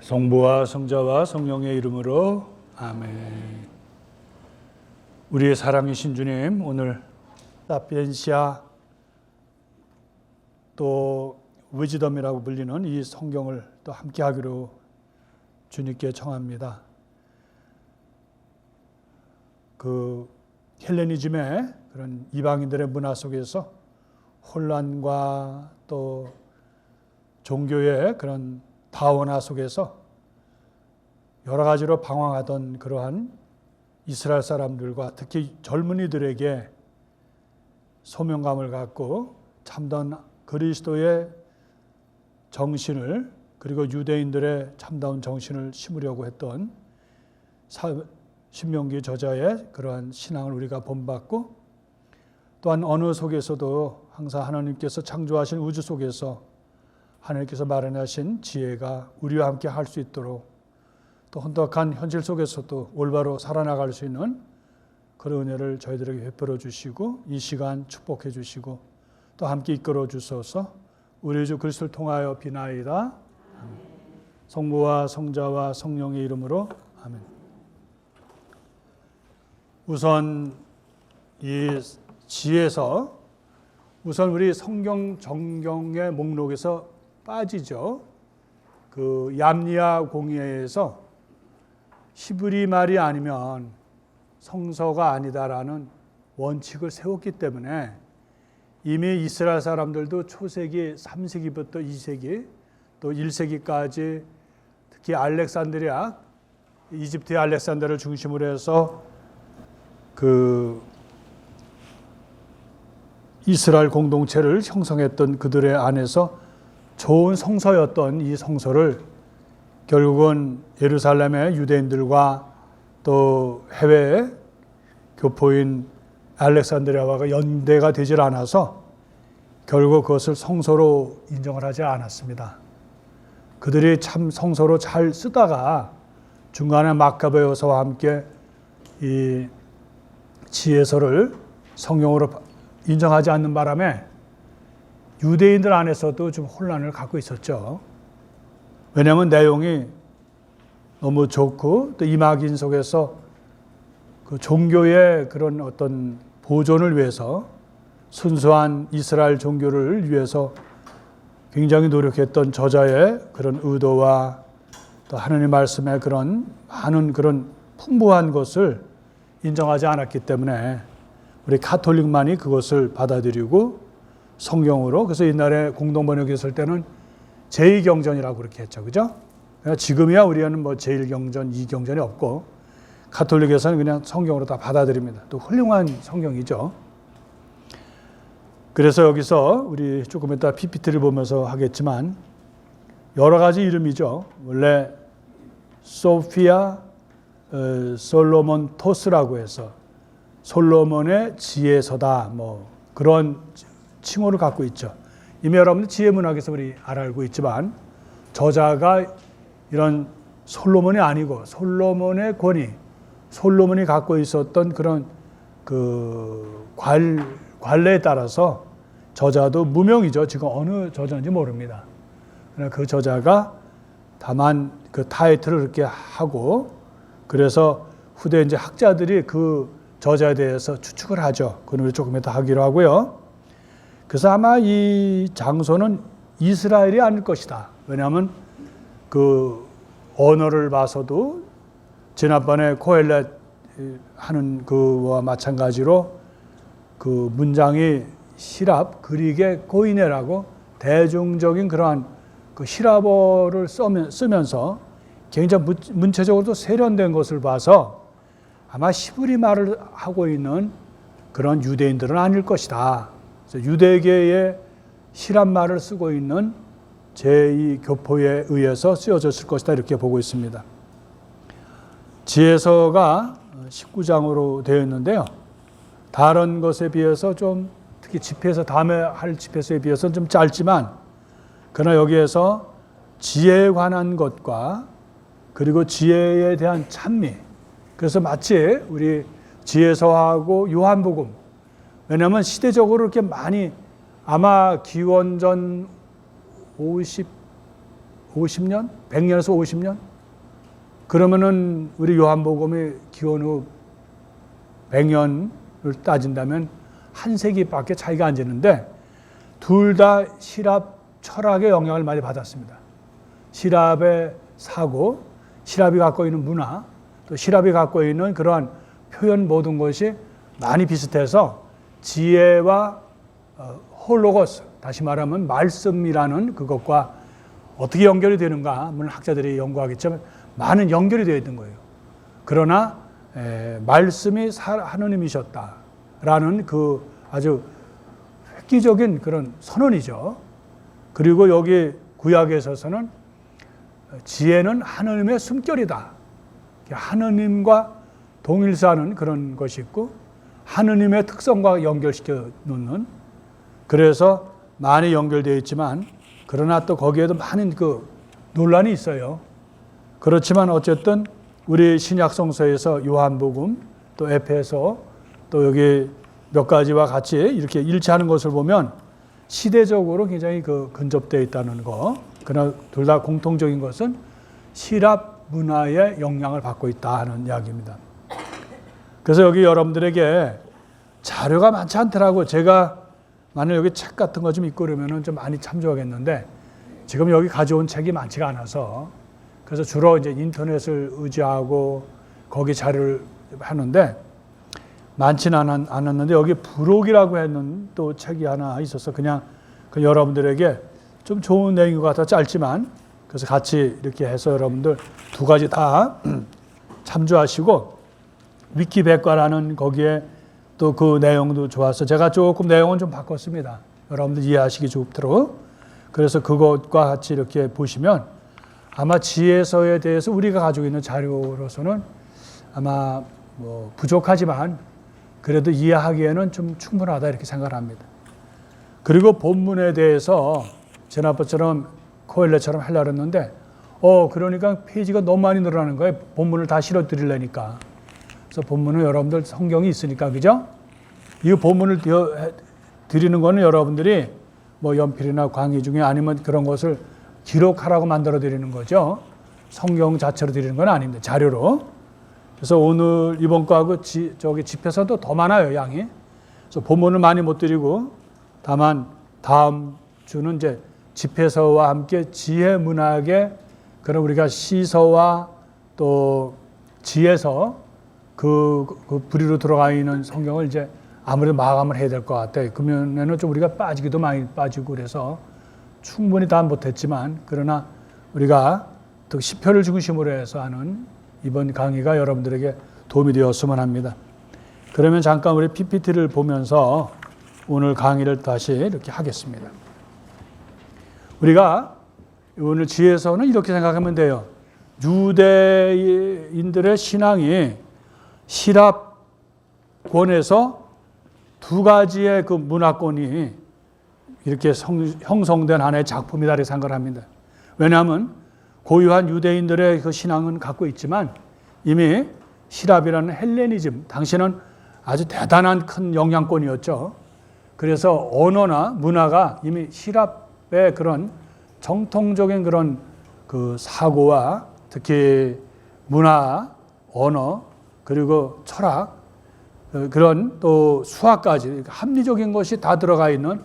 성부와 성자와 성령의 이름으로 아멘. 우리의 사랑이신 주님, 오늘 사피엔시아 또 위즈덤이라고 불리는 이 성경을 또 함께 하기로 주님께 청합니다. 그 헬레니즘의 그런 이방인들의 문화 속에서 혼란과 또 종교의 그런 다원화 속에서 여러 가지로 방황하던 그러한 이스라엘 사람들과 특히 젊은이들에게 소명감을 갖고 참다운 그리스도의 정신을, 그리고 유대인들의 참다운 정신을 심으려고 했던 신명기 저자의 그러한 신앙을 우리가 본받고, 또한 언어 속에서도 항상 하나님께서 창조하신 우주 속에서 하나님께서 마련하신 지혜가 우리와 함께 할 수 있도록, 또 혼탁한 현실 속에서도 올바로 살아나갈 수 있는 그런 은혜를 저희들에게 베풀어 주시고, 이 시간 축복해 주시고 또 함께 이끌어 주소서. 우리 주 그리스도를 통하여 비나이다. 아멘. 성부와 성자와 성령의 이름으로 아멘. 우선 이 지혜서, 우선 우리 성경 정경의 목록에서 빠지죠. 그 얌리아 공예에서 히브리 말이 아니면 성서가 아니다라는 원칙을 세웠기 때문에 이미 이스라엘 사람들도 초세기 3세기부터 2세기 또 1세기까지 특히 알렉산드리아, 이집트의 알렉산더를 중심으로 해서 그 이스라엘 공동체를 형성했던 그들의 안에서 좋은 성서였던 이 성서를 결국은 예루살렘의 유대인들과 또 해외의 교포인 알렉산드리아와 연대가 되질 않아서 결국 그것을 성서로 인정을 하지 않았습니다. 그들이 참 성서로 잘 쓰다가 중간에 마카베오서와 함께 이 지혜서를 성경으로 인정하지 않는 바람에 유대인들 안에서도 좀 혼란을 갖고 있었죠. 왜냐하면 내용이 너무 좋고 또 이막인 속에서 그 종교의 그런 어떤 보존을 위해서, 순수한 이스라엘 종교를 위해서 굉장히 노력했던 저자의 그런 의도와 또 하나님의 말씀의 그런 많은 그런 풍부한 것을 인정하지 않았기 때문에 우리 가톨릭만이 그것을 받아들이고 성경으로, 그래서 옛날에 공동번역했을 때는 제2경전이라고 그렇게 했죠. 그죠? 지금이야 우리는 뭐 제1경전, 2경전이 없고 가톨릭에서는 그냥 성경으로 다 받아들입니다. 또 훌륭한 성경이죠. 그래서 여기서 우리 조금 이따 PPT를 보면서 하겠지만 여러 가지 이름이죠. 원래 소피아 솔로몬 토스라고 해서 솔로몬의 지혜서다, 뭐 그런 칭호를 갖고 있죠. 이미 여러분들 지혜문학에서 우리 알고 있지만 저자가 이런 솔로몬이 아니고 솔로몬의 권위, 솔로몬이 갖고 있었던 그런 그 관례에 따라서 저자도 무명이죠. 지금 어느 저자인지 모릅니다. 그러나 그 저자가 다만 그 타이틀을 그렇게 하고, 그래서 후대 이제 학자들이 그 저자에 대해서 추측을 하죠. 그걸 조금 이따 하기로 하고요. 그래서 아마 이 장소는 이스라엘이 아닐 것이다. 왜냐하면 그 언어를 봐서도 지난번에 코엘렛 하는 그와 마찬가지로 그 문장이 히랍, 그릭의 고이네라고 대중적인 그러한 그 히랍어를 쓰면서 굉장히 문체적으로도 세련된 것을 봐서 아마 히브리 말을 하고 있는 그런 유대인들은 아닐 것이다. 유대계의 히랍 말을 쓰고 있는 제2교포에 의해서 쓰여졌을 것이다, 이렇게 보고 있습니다. 지혜서가 19장으로 되어 있는데요. 다른 것에 비해서 좀, 특히 집회에서 다음에 할 집회서에 비해서는 좀 짧지만, 그러나 여기에서 지혜에 관한 것과 그리고 지혜에 대한 찬미, 그래서 마치 우리 지혜서하고 요한복음, 왜냐하면 시대적으로 이렇게 많이, 아마 기원전 50, 50년? 100년에서 50년? 그러면은 우리 요한복음의 기원 후 100년을 따진다면 한 세기밖에 차이가 안 되는데 둘 다 시랍 철학의 영향을 많이 받았습니다. 시랍의 사고, 시랍이 갖고 있는 문화, 또 시랍이 갖고 있는 그러한 표현 모든 것이 많이 비슷해서 지혜와 홀로고스, 다시 말하면 말씀이라는 그것과 어떻게 연결이 되는가, 물론 학자들이 연구하겠지만 많은 연결이 되어 있는 거예요. 그러나 말씀이 하느님이셨다라는 그 아주 획기적인 그런 선언이죠. 그리고 여기 구약에 있어서는 지혜는 하느님의 숨결이다. 하느님과 동일시하는 그런 것이 있고 하느님의 특성과 연결시켜 놓는, 그래서 많이 연결되어 있지만 그러나 또 거기에도 많은 그 논란이 있어요. 그렇지만 어쨌든 우리 신약 성서에서 요한복음 또 에페소 또 여기 몇 가지와 같이 이렇게 일치하는 것을 보면 시대적으로 굉장히 그 근접되어 있다는 거. 그러나 둘 다 공통적인 것은 시랍 문화의 영향을 받고 있다 하는 이야기입니다. 그래서 여기 여러분들에게 자료가 많지 않더라고요. 제가 만약 여기 책 같은 거 좀 있고 그러면 좀 많이 참조하겠는데 지금 여기 가져온 책이 많지가 않아서 그래서 주로 이제 인터넷을 의지하고 거기 자료를 하는데 많지는 않았는데 여기 부록이라고 하는 또 책이 하나 있어서 그냥 그 여러분들에게 좀 좋은 내용인 것 같아 짧지만 그래서 같이 이렇게 해서 여러분들 두 가지 다 참조하시고 위키백과라는 거기에 또 그 내용도 좋아서 제가 조금 내용은 좀 바꿨습니다. 여러분들 이해하시기 좋도록. 그래서 그것과 같이 이렇게 보시면 아마 지혜서에 대해서 우리가 가지고 있는 자료로서는 아마 뭐 부족하지만 그래도 이해하기에는 좀 충분하다 이렇게 생각을 합니다. 그리고 본문에 대해서 지난번처럼 코엘렛처럼 하려고 했는데 그러니까 페이지가 너무 많이 늘어나는 거예요. 본문을 다 실어 드리려니까. 그래서 본문은 여러분들 성경이 있으니까 그죠? 이 본문을 드리는 거는 여러분들이 뭐 연필이나 강의 중에 아니면 그런 것을 기록하라고 만들어 드리는 거죠. 성경 자체로 드리는 건 아닙니다. 자료로. 그래서 오늘 이번 거하고 저기 집에서도 더 많아요, 양이. 그래서 본문을 많이 못 드리고 다만 다음 주는 이제 집에서와 함께 지혜 문학의 그런 우리가 시서와 또 지혜서 그 부리로 들어가 있는 성경을 이제 아무래도 마감을 해야 될 것 같아요. 그러면은 좀 우리가 빠지기도 많이 빠지고 그래서 충분히 다 못했지만 그러나 우리가 또 시편을 중심으로 해서 하는 이번 강의가 여러분들에게 도움이 되었으면 합니다. 그러면 잠깐 우리 PPT를 보면서 오늘 강의를 다시 이렇게 하겠습니다. 우리가 오늘 지혜서는 이렇게 생각하면 돼요. 유대인들의 신앙이 시랍권에서 두 가지의 그 문화권이 이렇게 형성된 하나의 작품이다 이렇게 생각을 합니다. 왜냐하면 고유한 유대인들의 그 신앙은 갖고 있지만 이미 시랍이라는 헬레니즘, 당시는 아주 대단한 큰 영향권이었죠. 그래서 언어나 문화가 이미 시랍의 그런 정통적인 그런 그 사고와 특히 문화, 언어, 그리고 철학, 그런 또 수학까지 합리적인 것이 다 들어가 있는,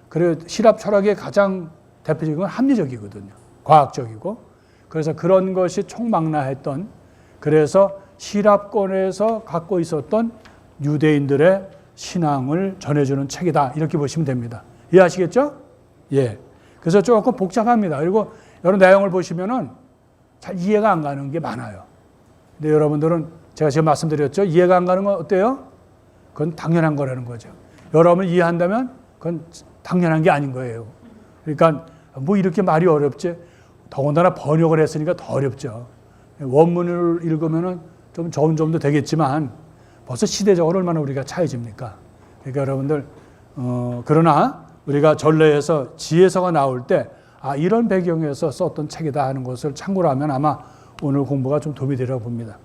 그리고 시랍 철학의 가장 대표적인 건 합리적이거든요. 과학적이고. 그래서 그런 것이 총망라했던, 그래서 시랍권에서 갖고 있었던 유대인들의 신앙을 전해주는 책이다. 이렇게 보시면 됩니다. 이해하시겠죠? 예. 그래서 조금 복잡합니다. 그리고 여러 내용을 보시면은 잘 이해가 안 가는 게 많아요. 근데 여러분들은 제가 지금 말씀드렸죠? 이해가 안 가는 건 어때요? 그건 당연한 거라는 거죠. 여러분을 이해한다면 그건 당연한 게 아닌 거예요. 그러니까 뭐 이렇게 말이 어렵지? 더군다나 번역을 했으니까 더 어렵죠. 원문을 읽으면은 좀 좋은 점도 되겠지만 벌써 시대적으로 얼마나 우리가 차이집니까? 그러니까 여러분들 그러나 우리가 전례에서 지혜서가 나올 때 이런 배경에서 썼던 책이다 하는 것을 참고로 하면 아마 오늘 공부가 좀 도움이 되리라고 봅니다.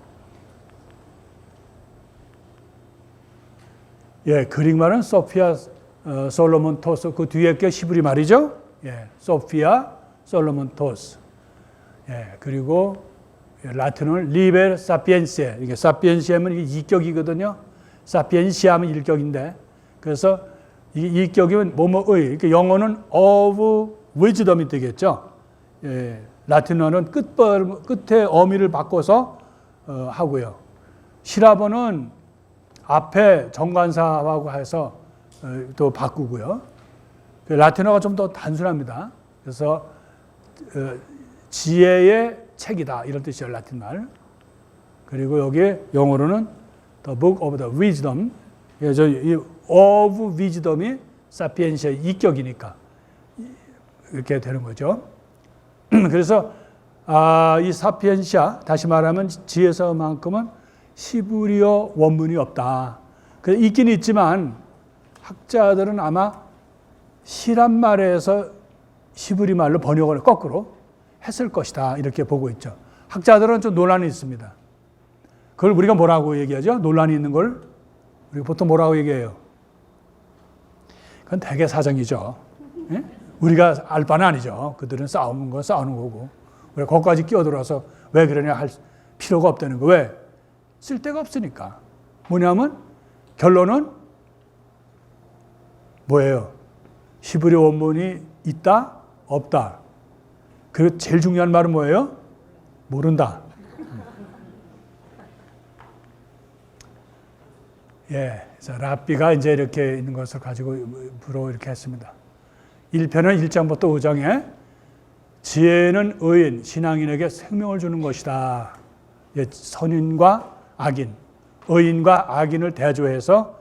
예, 그릭 말은 소피아 솔로몬 토스, 그 뒤에 게 히브리 말이죠. 예, 소피아 솔로몬 토스. 예, 그리고 라틴어는 리베 사피엔시에. 이게 사피엔시에면 이게 이격이거든요. 사피엔시아면 일격인데, 그래서 이 일격이면 뭐뭐의. 그러니까 영어는 of wisdom이 되겠죠. 예, 라틴어는 끝에 어미를 바꿔서 하고요. 히라보는 앞에 정관사하고 해서 또 바꾸고요. 라틴어가 좀 더 단순합니다. 그래서 지혜의 책이다 이런 뜻이에요, 라틴 말. 그리고 여기 영어로는 The Book of the Wisdom. 그래서 이 of Wisdom이 사피엔시아 이격이니까 이렇게 되는 거죠. 그래서 이 사피엔시아, 다시 말하면 지혜서만큼은 히브리어 원문이 없다. 있긴 있지만 학자들은 아마 히람 말에서 히브리 말로 번역을 거꾸로 했을 것이다 이렇게 보고 있죠. 학자들은 좀 논란이 있습니다. 그걸 우리가 뭐라고 얘기하죠? 논란이 있는 걸 우리가 보통 뭐라고 얘기해요? 그건 대개 사정이죠. 예? 우리가 알 바는 아니죠. 그들은 싸우는 건 싸우는 거고 우리가 거기까지 끼어들어서 왜 그러냐 할 필요가 없다는 거. 왜? 쓸데가 없으니까. 뭐냐면 결론은 뭐예요? 히브리 원문이 있다? 없다? 그리고 제일 중요한 말은 뭐예요? 모른다. 예, 그래서 랍비가 이제 이렇게 있는 것을 가지고 부로 이렇게 했습니다. 1편은 1장부터 5장에 지혜는 의인, 신앙인에게 생명을 주는 것이다. 예, 선인과 악인, 의인과 악인을 대조해서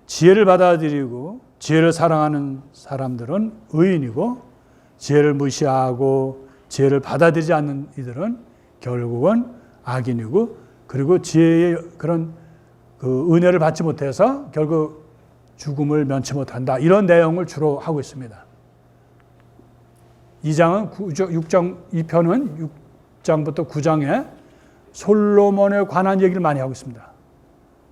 지혜를 받아들이고 지혜를 사랑하는 사람들은 의인이고 지혜를 무시하고 지혜를 받아들이지 않는 이들은 결국은 악인이고 그리고 지혜의 그런 그 은혜를 받지 못해서 결국 죽음을 면치 못한다. 이런 내용을 주로 하고 있습니다. 2편은 6장부터 9장에 솔로몬에 관한 얘기를 많이 하고 있습니다.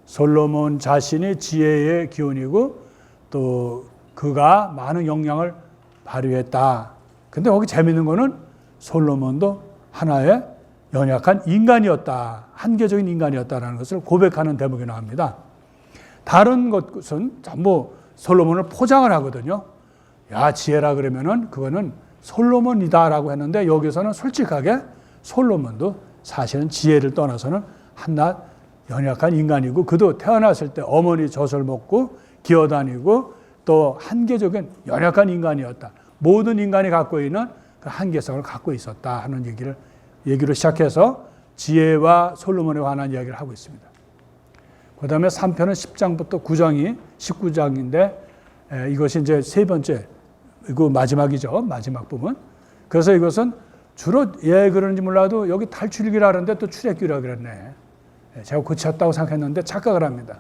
솔로몬 자신이 지혜의 기원이고 또 그가 많은 영향을 발휘했다. 근데 거기 재밌는 거는 솔로몬도 하나의 연약한 인간이었다. 한계적인 인간이었다라는 것을 고백하는 대목이 나옵니다. 다른 것은 전부 솔로몬을 포장을 하거든요. 야, 지혜라 그러면은 그거는 솔로몬이다라고 했는데 여기서는 솔직하게 솔로몬도 사실은 지혜를 떠나서는 한낱 연약한 인간이고 그도 태어났을 때 어머니 젖을 먹고 기어다니고 또 한계적인 연약한 인간이었다. 모든 인간이 갖고 있는 그 한계성을 갖고 있었다 하는 얘기로 시작해서 지혜와 솔로몬에 관한 이야기를 하고 있습니다. 그 다음에 3편은 10장부터 9장이 19장인데 이것이 이제 세 번째, 이거 마지막이죠. 마지막 부분. 그래서 이것은 주로 예 그런지 몰라도 여기 탈출기라 하는데 또 출애굽기라 그랬네. 제가 고쳤다고 생각했는데 착각을 합니다.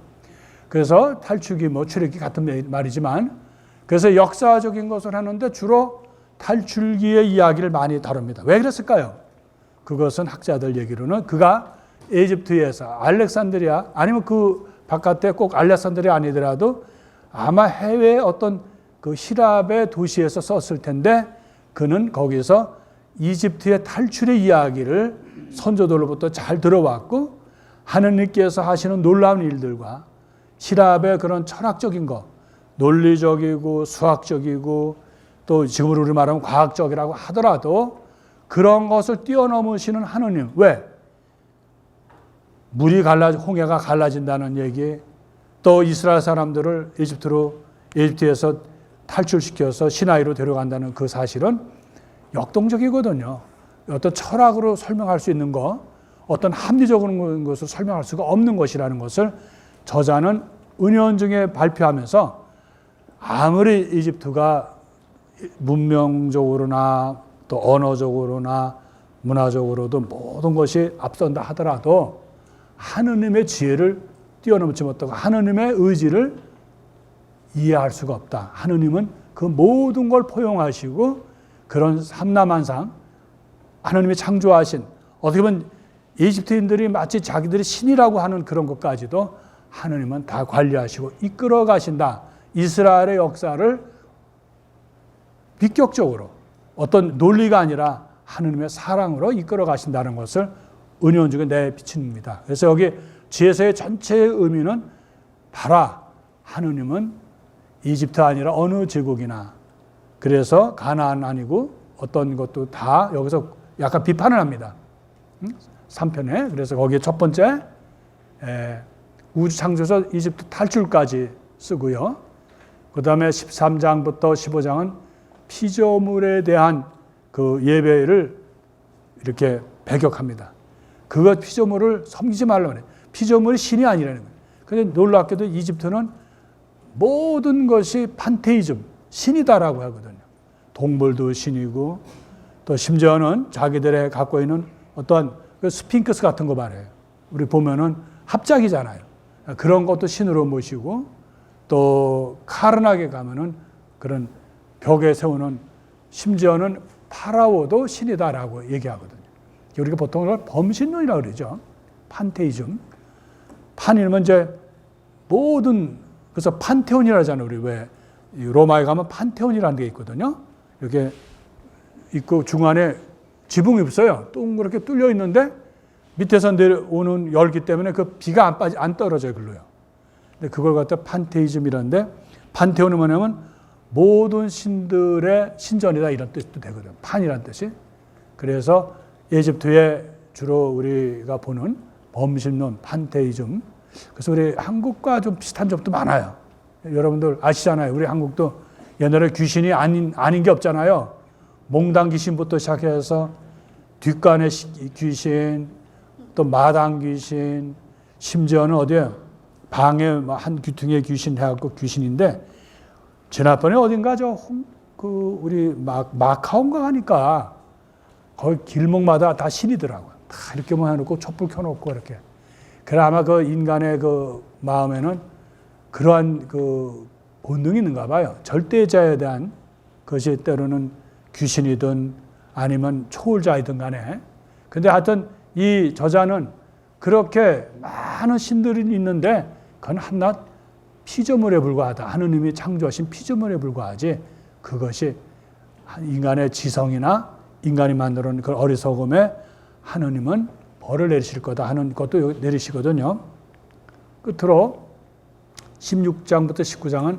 그래서 탈출기 뭐 출애굽기 같은 말이지만 그래서 역사적인 것을 하는데 주로 탈출기의 이야기를 많이 다룹니다. 왜 그랬을까요? 그것은 학자들 얘기로는 그가 이집트에서 알렉산드리아 아니면 그 바깥에 꼭 알렉산드리아 아니더라도 아마 해외 어떤 그 히랍의 도시에서 썼을 텐데 그는 거기서 이집트의 탈출의 이야기를 선조들로부터 잘 들어왔고 하느님께서 하시는 놀라운 일들과 히랍의 그런 철학적인 것, 논리적이고 수학적이고 또 지금으로 우리 말하면 과학적이라고 하더라도 그런 것을 뛰어넘으시는 하느님. 왜? 홍해가 갈라진다는 얘기, 또 이스라엘 사람들을 이집트에서 탈출시켜서 시나이로 데려간다는 그 사실은 역동적이거든요. 어떤 철학으로 설명할 수 있는 것, 어떤 합리적인 것을 설명할 수가 없는 것이라는 것을 저자는 은연중에 발표하면서 아무리 이집트가 문명적으로나 또 언어적으로나 문화적으로도 모든 것이 앞선다 하더라도 하느님의 지혜를 뛰어넘지 못하고 하느님의 의지를 이해할 수가 없다. 하느님은 그 모든 걸 포용하시고 그런 삼라만상 하느님이 창조하신 어떻게 보면 이집트인들이 마치 자기들이 신이라고 하는 그런 것까지도 하느님은 다 관리하시고 이끌어 가신다. 이스라엘의 역사를 비격적으로 어떤 논리가 아니라 하느님의 사랑으로 이끌어 가신다는 것을 은연중에 내비칩니다. 그래서 여기 지혜서의 전체의 의미는 봐라, 하느님은 이집트 아니라 어느 제국이나, 그래서 가나안 아니고 어떤 것도 다 여기서 약간 비판을 합니다. 3편에. 그래서 거기에 첫 번째 우주 창조에서 이집트 탈출까지 쓰고요. 그 다음에 13장부터 15장은 피조물에 대한 그 예배를 이렇게 배격합니다. 그것 피조물을 섬기지 말라고 해요. 피조물이 신이 아니라는 거예요. 그런데 놀랍게도 이집트는 모든 것이 판테이즘, 신이다라고 하거든요. 동물도 신이고 또 심지어는 자기들의 갖고 있는 어떤 그 스핑크스 같은 거 말해요. 우리 보면은 합작이잖아요. 그런 것도 신으로 모시고 또 카르나게 가면은 그런 벽에 세우는 심지어는 파라오도 신이다라고 얘기하거든요. 우리가 보통 그걸 범신론이라고 그러죠. 판테이즘. 판이면 이제 모든, 그래서 판테온이라고 하잖아요. 우리 왜 로마에 가면 판테온이라는 게 있거든요. 이렇게 있고 중간에 지붕이 없어요. 동그랗게 뚫려 있는데 밑에서 내려오는 열기 때문에 그 비가 안 떨어져요. 글로요. 근데 그걸 갖다 판테이즘이라는데, 판테온은 뭐냐면 모든 신들의 신전이다 이런 뜻도 되거든요. 판이라는 뜻이. 그래서 이집트에 주로 우리가 보는 범신론, 판테이즘. 그래서 우리 한국과 좀 비슷한 점도 많아요. 여러분들 아시잖아요. 우리 한국도 옛날에 귀신이 아닌 게 없잖아요. 몽당 귀신부터 시작해서 뒷간의 귀신, 또 마당 귀신, 심지어는 어디에 방에 한 귀퉁이의 귀신 해갖고 귀신인데, 지난번에 어딘가 우리 마카오인가 가니까 거기 길목마다 다 신이더라고요. 다 이렇게 뭐 해놓고 촛불 켜놓고 이렇게. 그래 아마 그 인간의 그 마음에는 그러한 그 본능이 있는가 봐요. 절대자에 대한 것이 때로는 귀신이든 아니면 초월자이든 간에. 근데 하여튼 이 저자는 그렇게 많은 신들이 있는데 그건 한낱 피조물에 불과하다. 하느님이 창조하신 피조물에 불과하지 그것이 인간의 지성이나 인간이 만들어낸 그 어리석음에 하느님은 벌을 내리실 거다 하는 것도 내리시거든요. 끝으로 16장부터 19장은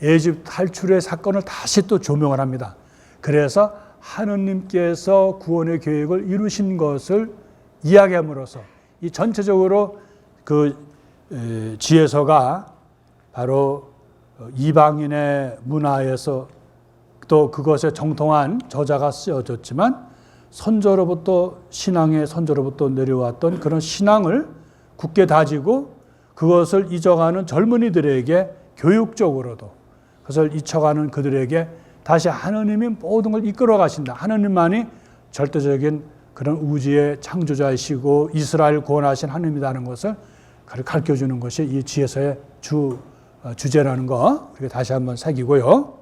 에집트 탈출의 사건을 다시 또 조명을 합니다. 그래서 하느님께서 구원의 계획을 이루신 것을 이야기함으로써 이 전체적으로 그 지혜서가 바로 이방인의 문화에서 또 그것에 정통한 저자가 쓰여졌지만 선조로부터 신앙의 선조로부터 내려왔던 그런 신앙을 굳게 다지고 그것을 잊어가는 젊은이들에게 교육적으로도 그것을 잊혀가는 그들에게 다시 하느님이 모든 걸 이끌어 가신다. 하느님만이 절대적인 그런 우주의 창조자이시고 이스라엘 구원하신 하느님이라는 것을 가르쳐주는 것이 이 지혜서의 주제라는 거 그렇게 다시 한번 새기고요.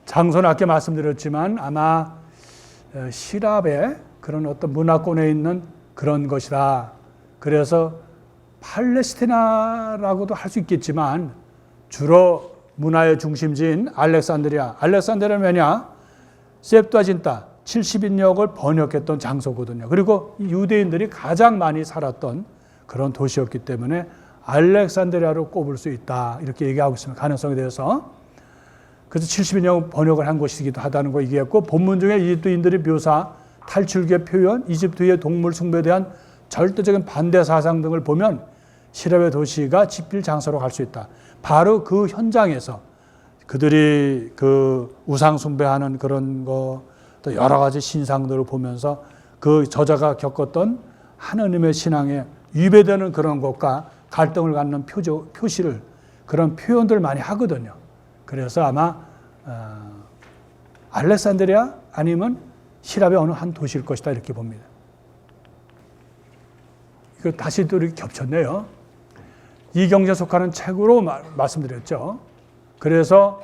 장소는 아까 말씀드렸지만 아마 시랍의 그런 어떤 문화권에 있는 그런 것이다. 그래서 팔레스티나라고도 할 수 있겠지만 주로 문화의 중심지인 알렉산드리아는 뭐냐? 셉투아진타 70인역을 번역했던 장소거든요. 그리고 유대인들이 가장 많이 살았던 그런 도시였기 때문에 알렉산드리아로 꼽을 수 있다. 이렇게 얘기하고 있습니다. 가능성에 대해서. 그래서 70인역 번역을 한 곳이기도 하다는 거 얘기했고, 본문 중에 이집트인들의 묘사, 탈출기의 표현, 이집트의 동물 숭배에 대한 절대적인 반대 사상 등을 보면 시랍의 도시가 집필 장소로 갈 수 있다. 바로 그 현장에서 그들이 그 우상 숭배하는 그런 거, 또 여러 가지 신상들을 보면서 그 저자가 겪었던 하느님의 신앙에 위배되는 그런 것과 갈등을 갖는 표시를, 그런 표현들을 많이 하거든요. 그래서 아마 알렉산드리아 아니면 시랍의 어느 한 도시일 것이다 이렇게 봅니다. 이거 다시 또 이렇게 겹쳤네요. 이 경제에 속하는 책으로 말씀드렸죠. 그래서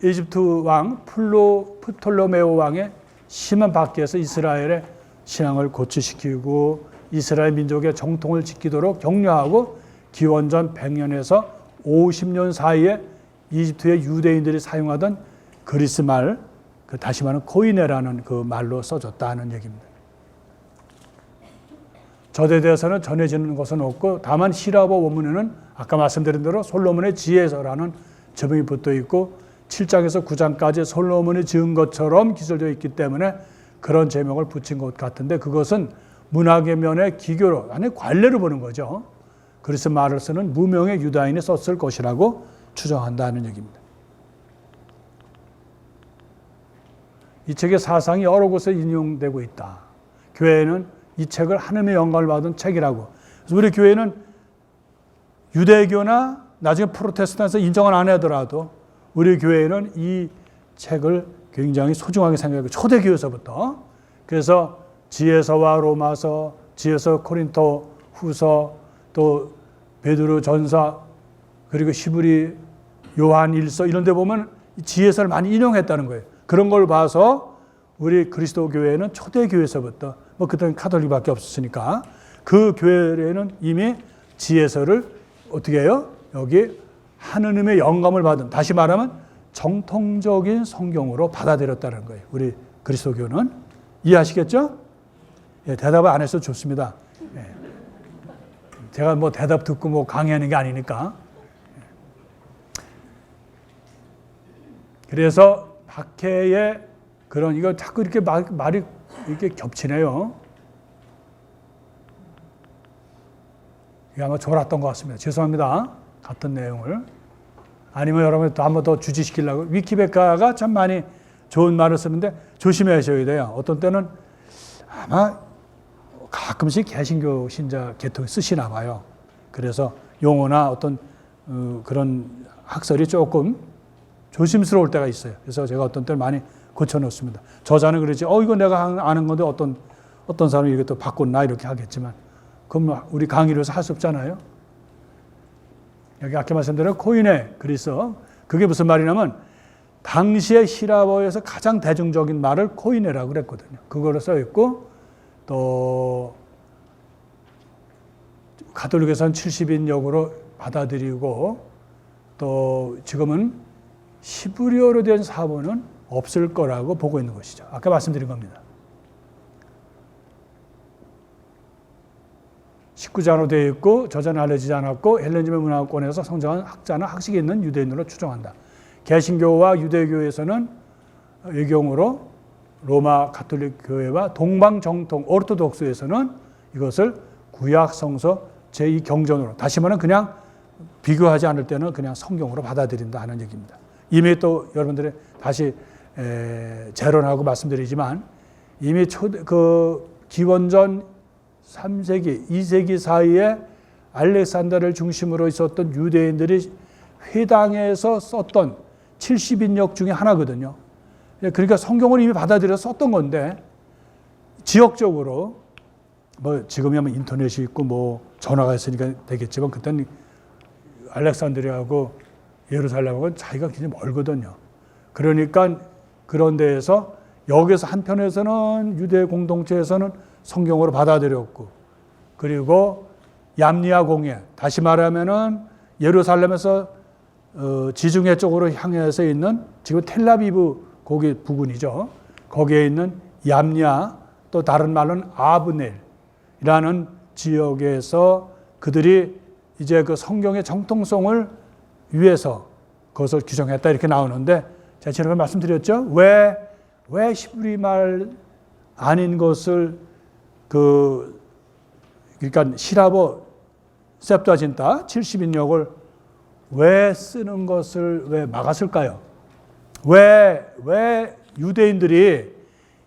이집트 왕 프톨로메오 왕의 심한 박해에서 이스라엘의 신앙을 고취시키고 이스라엘 민족의 정통을 지키도록 격려하고 기원전 100년에서 50년 사이에 이집트의 유대인들이 사용하던 그리스 말, 다시 말하면 코이네라는 그 말로 써졌다는 얘기입니다. 저에 대해서는 전해지는 것은 없고 다만 히라보 원문에는 아까 말씀드린 대로 솔로몬의 지혜서라는 제목이 붙어 있고 7장에서 9장까지 솔로몬이 지은 것처럼 기술되어 있기 때문에 그런 제목을 붙인 것 같은데 그것은 문학의 면의 기교로 아니 관례로 보는 거죠. 그래서 말을 쓰는 무명의 유다인이 썼을 것이라고 추정한다는 얘기입니다. 이 책의 사상이 여러 곳에 인용되고 있다. 교회는 이 책을 하나님의 영광을 받은 책이라고. 그래서 우리 교회는 유대교나 나중에 프로테스탄트에서 인정을 안 하더라도 우리 교회는 이 책을 굉장히 소중하게 생각하고 초대교회에서부터 그래서 지혜서와 로마서, 지혜서 코린토 후서, 또 베드로 전서, 그리고 히브리 요한 일서 이런 데 보면 지혜서를 많이 인용했다는 거예요. 그런 걸 봐서 우리 그리스도 교회는 초대교회에서부터 뭐 그때는 카톨릭밖에 없었으니까 그 교회에는 이미 지혜서를 어떻게 해요? 여기 하느님의 영감을 받은 다시 말하면 정통적인 성경으로 받아들였다는 거예요. 우리 그리스도교는 이해하시겠죠? 예, 대답을 안 해서 좋습니다. 예. 제가 뭐 대답 듣고 뭐 강의하는 게 아니니까. 그래서 박해의 그런 이거 자꾸 이렇게 말이 이렇게 겹치네요. 이게 아마 졸았던 것 같습니다. 죄송합니다. 같은 내용을. 아니면 여러분 또 한 번 더 주지시키려고. 위키백과가 참 많이 좋은 말을 쓰는데 조심하셔야 돼요. 어떤 때는 아마 가끔씩 개신교 신자 계통이 쓰시나 봐요. 그래서 용어나 어떤 그런 학설이 조금 조심스러울 때가 있어요. 그래서 제가 어떤 때는 많이 고쳐놓습니다. 저자는 그러지, 이거 내가 아는 건데 어떤 사람이 이것도 바꿨나 이렇게 하겠지만, 그럼 우리 강의를 해서 할 수 없잖아요. 여기 아까 말씀드린 코이네 그리스어, 그게 무슨 말이냐면 당시의 히라보에서 가장 대중적인 말을 코이네라고 그랬거든요. 그거로 써 있고 또 가톨릭에서는 70인역으로 받아들이고 또 지금은 히브리어로 된 사본은 없을 거라고 보고 있는 것이죠. 아까 말씀드린 겁니다. 19장으로 되어 있고 저자는 알려지지 않았고 헬레니즘의 문화권에서 성장한 학자나 학식이 있는 유대인으로 추정한다. 개신교와 유대교에서는 외경으로 로마 가톨릭 교회와 동방 정통 오르토독스에서는 이것을 구약 성서 제2경전으로 다시 말하면 그냥 비교하지 않을 때는 그냥 성경으로 받아들인다 하는 얘기입니다. 이미 또 여러분들이 다시 재론하고 말씀드리지만 이미 기원전 3세기, 2세기 사이에 알렉산더를 중심으로 있었던 유대인들이 회당에서 썼던 70인역 중에 하나거든요. 그러니까 성경을 이미 받아들여서 썼던 건데 지역적으로 뭐 지금이면 인터넷이 있고 뭐 전화가 있으니까 되겠지만 그때는 알렉산드리아하고 예루살렘하고는 차이가 굉장히 멀거든요. 그러니까 그런 데에서 여기서 한편에서는 유대 공동체에서는 성경으로 받아들였고 그리고 얌리아 공예 다시 말하면은 예루살렘에서 지중해 쪽으로 향해서 있는 지금 텔라비브 거기 부근이죠. 거기에 있는 얌리아 또 다른 말로는 아브넬이라는 지역에서 그들이 이제 그 성경의 정통성을 위해서 그것을 규정했다 이렇게 나오는데 제가 지난번에 말씀드렸죠. 왜 히브리 말 아닌 것을 그러니까 시라보 셉투아진타 70인역을 왜 쓰는 것을 왜 막았을까요? 왜 유대인들이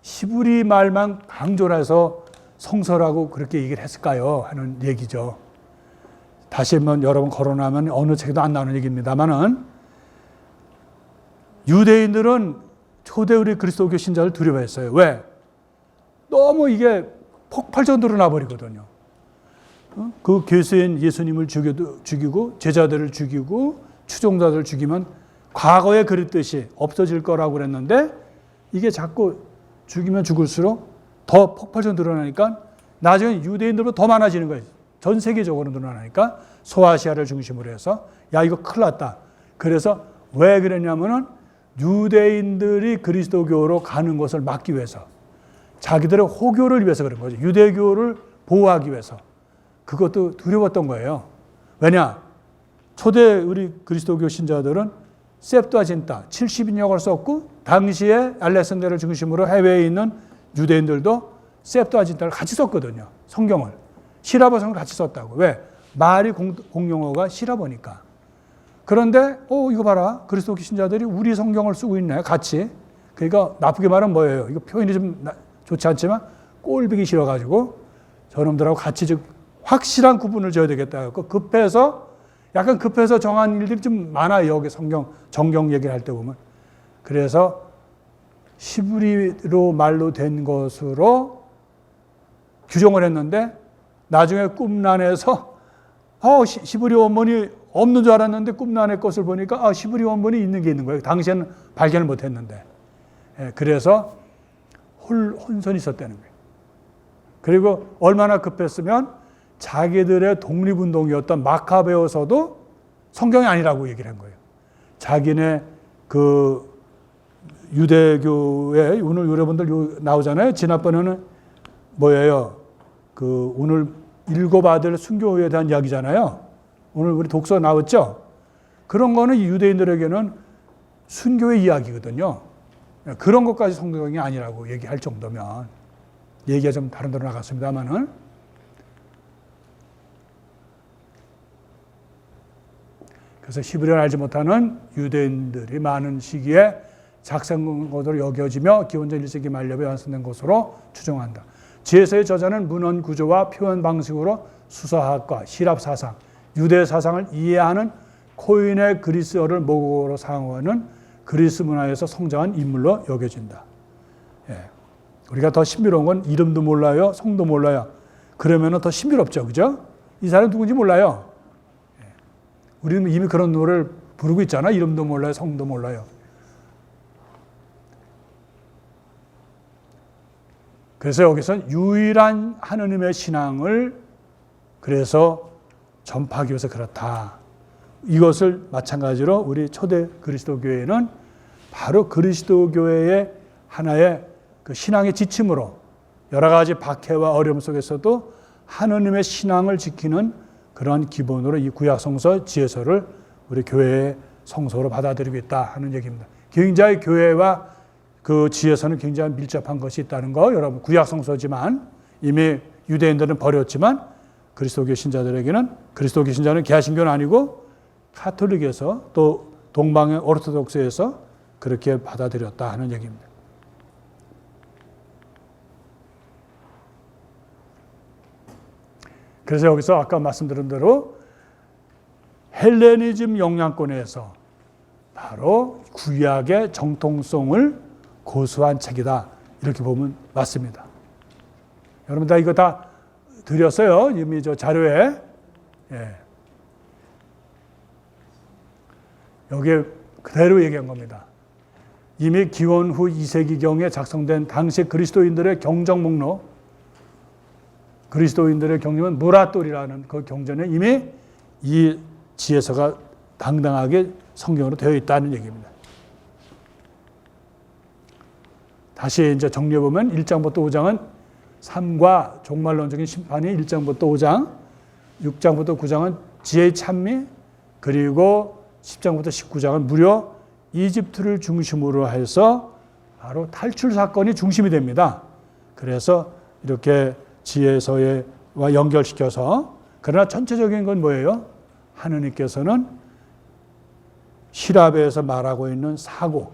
히브리 말만 강조해서 성서라고 그렇게 얘기를 했을까요? 하는 얘기죠. 다시 한번 여러분 거론하면 어느 책에도 안 나오는 얘기입니다만은 유대인들은 초대 우리 그리스도교 신자를 두려워했어요. 왜? 너무 이게 폭발적으로 드러나 버리거든요. 그 괴수인 예수님을 죽이고 제자들을 죽이고 추종자들을 죽이면 과거에 그랬듯이 없어질 거라고 그랬는데 이게 자꾸 죽이면 죽을수록 더 폭발적으로 드러나니까 나중에 유대인들보다 더 많아지는 거예요. 전 세계적으로 드러나니까 소아시아를 중심으로 해서 야 이거 큰일 났다. 그래서 왜 그랬냐면은 유대인들이 그리스도교로 가는 것을 막기 위해서, 자기들의 호교를 위해서 그런 거죠. 유대교를 보호하기 위해서. 그것도 두려웠던 거예요. 왜냐? 초대 우리 그리스도교 신자들은 셉투아진타 70인역을 썼고, 당시에 알렉산더를 중심으로 해외에 있는 유대인들도 셉투아진타를 같이 썼거든요. 성경을. 시라버성을 같이 썼다고. 왜? 말이 공용어가 시라버니까. 그런데 이거 봐라. 그리스도교 신자들이 우리 성경을 쓰고 있네. 같이. 그러니까 나쁘게 말하면 뭐예요? 이거 표현이 좀 좋지 않지만 꼴보기 싫어가지고 저놈들하고 같이 확실한 구분을 지어야 되겠다. 약간 급해서 정한 일들이 좀 많아요. 여기 정경 얘기를 할 때 보면. 그래서 히브리로 말로 된 것으로 규정을 했는데, 나중에 꿈란에서 히브리 원문이 없는 줄 알았는데 꿈란의 것을 보니까 히브리 원문이 있는 게 있는 거예요. 당시에는 발견을 못했는데. 그래서 혼선이 있었다는 거예요. 그리고 얼마나 급했으면 자기들의 독립운동이었던 마카베오서도 성경이 아니라고 얘기를 한 거예요. 자기네 그 유대교에 오늘 여러분들 나오잖아요. 지난번에는 뭐예요? 그 오늘 읽어받을 순교에 대한 이야기잖아요. 오늘 우리 독서 나왔죠? 그런 거는 유대인들에게는 순교의 이야기거든요. 그런 것까지 성경이 아니라고 얘기할 정도면, 얘기가 좀 다른 데로 나갔습니다만은. 그래서 히브리어를 알지 못하는 유대인들이 많은 시기에 작성한 것으로 여겨지며 기원전 1세기 말엽에 완성된 것으로 추정한다. 지혜서의 저자는 문헌 구조와 표현 방식으로 수사학과 시랍 사상, 유대 사상을 이해하는 코인의 그리스어를 모국어로 사용하는 그리스 문화에서 성장한 인물로 여겨진다. 우리가 더 신비로운 건 이름도 몰라요, 성도 몰라요. 그러면 더 신비롭죠, 그죠? 이 사람이 누군지 몰라요. 우리는 이미 그런 노래를 부르고 있잖아. 이름도 몰라요, 성도 몰라요. 그래서 여기서 유일한 하느님의 신앙을 그래서 전파하기 위해서 그렇다. 이것을 마찬가지로 우리 초대 그리스도교회는 바로 그리스도교회의 하나의 그 신앙의 지침으로 여러 가지 박해와 어려움 속에서도 하느님의 신앙을 지키는 그런 기본으로 이 구약성서 지혜서를 우리 교회의 성서로 받아들이고 있다 하는 얘기입니다. 굉장히 교회와 그 지혜서는 굉장히 밀접한 것이 있다는 거, 여러분 구약성서지만 이미 유대인들은 버렸지만 그리스도교 신자들에게는, 그리스도교 신자는 개신교는 아니고 카톨릭에서 또 동방의 오르토독스에서 그렇게 받아들였다 하는 얘기입니다. 그래서 여기서 아까 말씀드린 대로 헬레니즘 영향권에서 바로 구약의 정통성을 고수한 책이다. 이렇게 보면 맞습니다. 여러분 다 이거 다 드렸어요. 이미 저 자료에. 여기에 그대로 얘기한 겁니다. 이미 기원 후 2세기경에 작성된 당시 그리스도인들의 경정 목록, 그리스도인들의 경전은 무라돌이라는 그 경전에 이미 이 지혜서가 당당하게 성경으로 되어 있다는 얘기입니다. 다시 이제 정리해 보면 1장부터 5장은 삶과 종말론적인 심판이 1장부터 5장, 6장부터 9장은 지혜의 찬미, 그리고 10장부터 19장은 무려 이집트를 중심으로 해서 바로 탈출 사건이 중심이 됩니다. 그래서 이렇게 지혜서와 연결시켜서, 그러나 전체적인 건 뭐예요? 하느님께서는 시랍에서 말하고 있는 사고,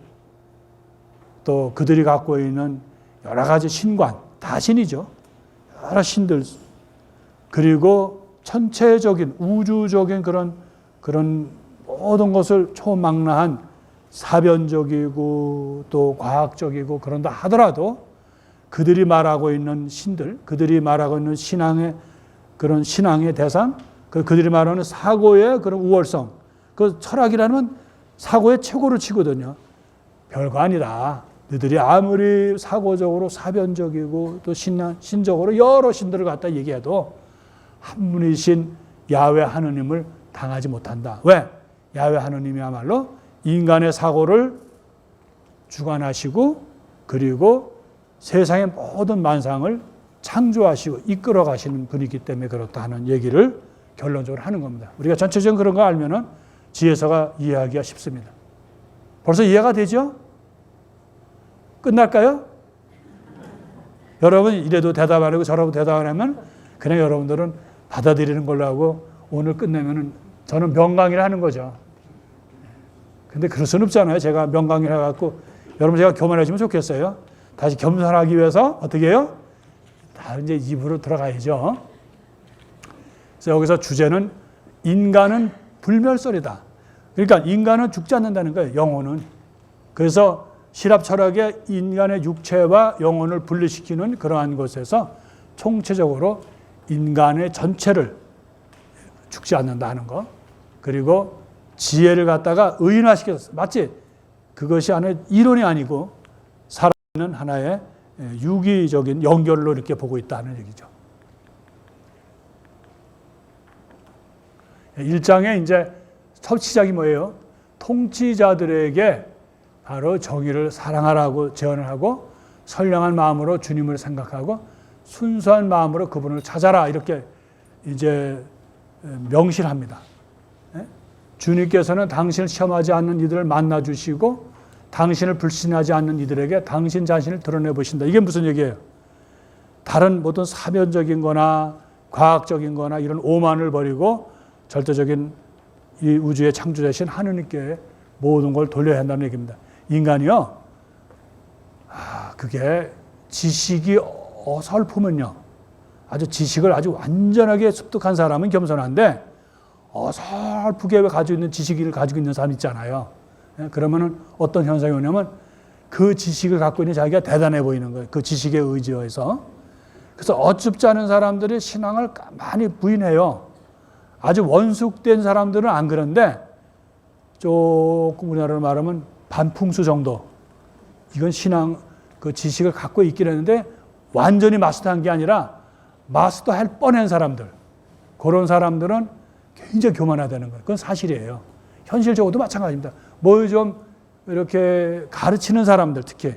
또 그들이 갖고 있는 여러 가지 신관, 다 신이죠. 여러 신들, 그리고 전체적인 우주적인 그런 모든 것을 초망라한 사변적이고 또 과학적이고 그런다 하더라도 그들이 말하고 있는 신들, 그들이 말하고 있는 신앙의 그런 신앙의 대상, 그들이 말하는 사고의 그런 우월성, 그 철학이라는 사고의 최고로 치거든요. 별거 아니다. 너희들이 아무리 사고적으로 사변적이고 또 신적으로 여러 신들을 갖다 얘기해도 한 분이신 야훼 하느님을 당하지 못한다. 왜? 야훼 하느님이야말로 인간의 사고를 주관하시고 그리고 세상의 모든 만상을 창조하시고 이끌어 가시는 분이기 때문에 그렇다 하는 얘기를 결론적으로 하는 겁니다. 우리가 전체적인 그런 거 알면은 지혜서가 이해하기가 쉽습니다. 벌써 이해가 되죠? 끝날까요? 여러분 이래도 대답 안 하고 저러고 대답 안 하면 그냥 여러분들은 받아들이는 걸로 하고 오늘 끝내면은 저는 명강의를 하는 거죠. 근데 그럴 수는 없잖아요. 제가 명강의를 해갖고 여러분 제가 교만해지면 좋겠어요. 다시 겸손하기 위해서 어떻게 해요? 다 이제 입으로 들어가야죠. 그래서 여기서 주제는 인간은 불멸설이다. 그러니까 인간은 죽지 않는다는 거예요. 영혼은. 그래서 시랍 철학의 인간의 육체와 영혼을 분리시키는 그러한 것에서 총체적으로 인간의 전체를 죽지 않는다는 거. 그리고 지혜를 갖다가 의인화시켰어요. 마치 그것이 하나의 이론이 아니고 살아있는 하나의 유기적인 연결로 이렇게 보고 있다는 얘기죠. 1장에 이제 첫 시작이 뭐예요? 통치자들에게 바로 정의를 사랑하라고 제언을 하고 선량한 마음으로 주님을 생각하고 순수한 마음으로 그분을 찾아라 이렇게 이제 명시를 합니다. 주님께서는 당신을 시험하지 않는 이들을 만나 주시고 당신을 불신하지 않는 이들에게 당신 자신을 드러내 보신다. 이게 무슨 얘기예요? 다른 모든 사변적인 거나 과학적인 거나 이런 오만을 버리고 절대적인 이 우주의 창조자신 하느님께 모든 걸 돌려야 한다는 얘기입니다. 인간이요. 그게 지식이 어설프면요. 아주 지식을 아주 완전하게 습득한 사람은 겸손한데 어설프게 가지고 있는 지식을 가지고 있는 사람 있잖아요. 그러면은 어떤 현상이 오냐면 그 지식을 갖고 있는 자기가 대단해 보이는 거예요. 그 지식에 의지해서. 그래서 어줍지 않은 사람들이 신앙을 많이 부인해요. 아주 원숙된 사람들은 안 그런데 조금 우리나라로 말하면 반풍수 정도. 이건 신앙 그 지식을 갖고 있긴 했는데 완전히 마스터한 게 아니라 마스터할 뻔한 사람들. 그런 사람들은 굉장히 교만하다는 거예요. 그건 사실이에요. 현실적으로도 마찬가지입니다. 뭘 좀 이렇게 가르치는 사람들 특히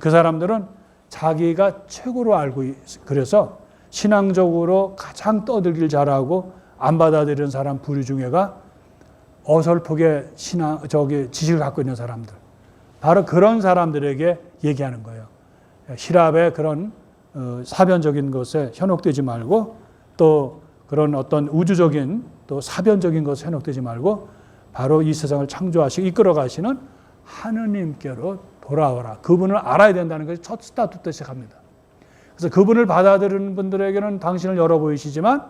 그 사람들은 자기가 최고로 알고 그래서 신앙적으로 가장 떠들길 잘하고 안 받아들이는 사람 부류 중에가 어설프게 지식을 갖고 있는 사람들. 바로 그런 사람들에게 얘기하는 거예요. 시랍의 그런 사변적인 것에 현혹되지 말고 또 그런 어떤 우주적인 또 사변적인 것에 현혹되지 말고 바로 이 세상을 창조하시고 이끌어 가시는 하느님께로 돌아오라. 그분을 알아야 된다는 것이 첫 스타트부터 시작합니다. 그래서 그분을 받아들이는 분들에게는 당신을 열어 보이시지만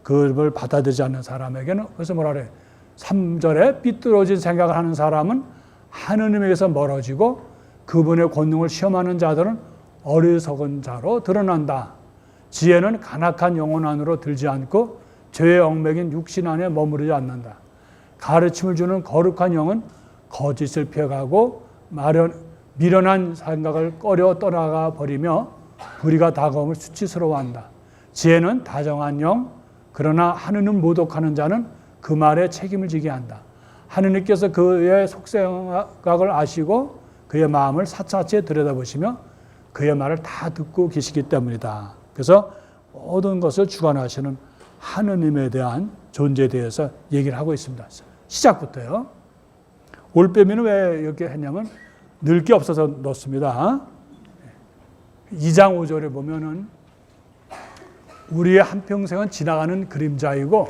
그걸 받아들이지 않는 사람에게는 그래서 뭐라 그래요? 3절에 삐뚤어진 생각을 하는 사람은 하느님에게서 멀어지고 그분의 권능을 시험하는 자들은 어리석은 자로 드러난다. 지혜는 간악한 영혼 안으로 들지 않고 죄의 얽매긴 육신 안에 머무르지 않는다. 가르침을 주는 거룩한 영은 거짓을 피해가고 미련한 생각을 꺼려 떠나가 버리며 불의가 다가옴을 수치스러워한다. 지혜는 다정한 영, 그러나 하느님 모독하는 자는 그 말에 책임을 지게 한다. 하느님께서 그의 속생각을 아시고 그의 마음을 사차치 들여다보시며 그의 말을 다 듣고 계시기 때문이다. 그래서 모든 것을 주관하시는 하느님에 대한 존재에 대해서 얘기를 하고 있습니다. 시작부터요. 올빼미는 왜 이렇게 했냐면 늘 게 없어서 넣습니다. 2장 5절에 보면은 우리의 한평생은 지나가는 그림자이고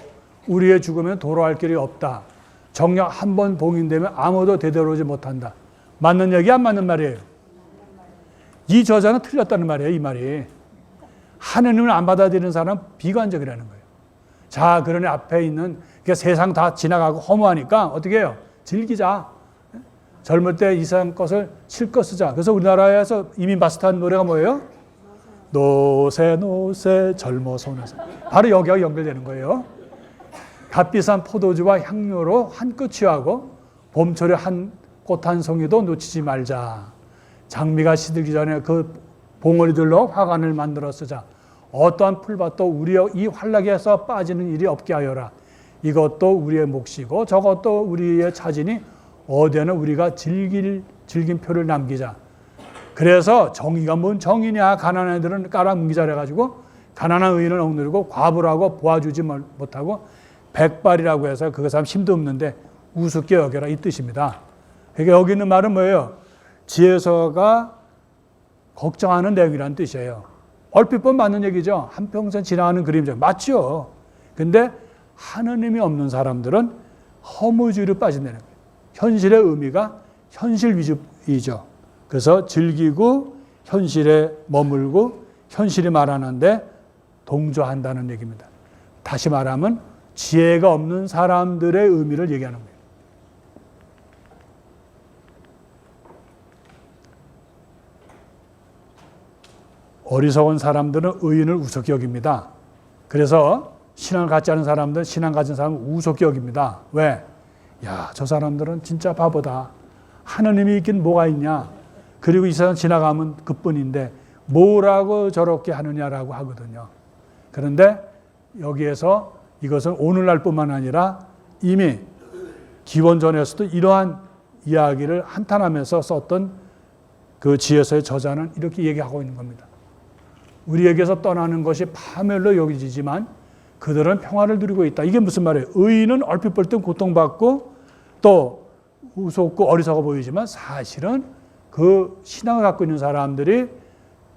우리의 죽으면 돌아갈 길이 없다. 정녕 한 번 봉인되면 아무도 되돌아오지 못한다. 맞는 얘기 안 맞는 말이에요. 이 저자는 틀렸다는 말이에요. 이 말이. 하느님을 안 받아들이는 사람은 비관적이라는 거예요. 자, 그러니 앞에 있는 그러니까 세상 다 지나가고 허무하니까 어떻게 해요? 즐기자. 젊을 때 이 세상 것을 실컷 쓰자. 그래서 우리나라에서 이미 마스터한 노래가 뭐예요? 노세 노세 젊어서 노세. 바로 여기와 연결되는 거예요. 값비싼 포도주와 향료로 한껏 취하고 봄철에 꽃 한 송이도 놓치지 말자. 장미가 시들기 전에 그 봉오리들로 화관을 만들어 쓰자. 어떠한 풀밭도 우리의 이 활락에서 빠지는 일이 없게 하여라. 이것도 우리의 몫이고 저것도 우리의 차지니 어디에는 우리가 즐길 즐김표를 남기자. 그래서 정의가 뭔 정의냐. 가난한 애들은 깔아뭉기자 그래가지고 가난한 의인을 억누르고 과부라고 보아주지 못하고 백발이라고 해서 그 사람 힘도 없는데 우습게 여겨라 이 뜻입니다. 그러니까 여기 있는 말은 뭐예요? 지혜서가 걱정하는 내용이라는 뜻이에요. 얼핏 보면 맞는 얘기죠. 한평생 지나가는 그림자. 맞죠. 근데 하느님이 없는 사람들은 허무주의로 빠진다는 거예요. 현실의 의미가 현실 위주이죠. 그래서 즐기고 현실에 머물고 현실이 말하는데 동조한다는 얘기입니다. 다시 말하면 지혜가 없는 사람들의 의미를 얘기하는 거예요. 어리석은 사람들은 의인을 우습게 여깁니다. 그래서 신앙을 갖지 않은 사람들은 신앙 가진 사람을 우습게 여깁니다. 왜? 야, 저 사람들은 진짜 바보다. 하느님이 있긴 뭐가 있냐. 그리고 이 세상 지나가면 그뿐인데 뭐라고 저렇게 하느냐라고 하거든요. 그런데 여기에서 이것은 오늘날뿐만 아니라 이미 기원전에서도 이러한 이야기를 한탄하면서 썼던 그 지혜서의 저자는 이렇게 얘기하고 있는 겁니다. 우리에게서 떠나는 것이 파멸로 여겨지지만 그들은 평화를 누리고 있다. 이게 무슨 말이에요? 의인은 얼핏 볼 때 고통받고 또 우습고 어리석어 보이지만 사실은 그 신앙을 갖고 있는 사람들이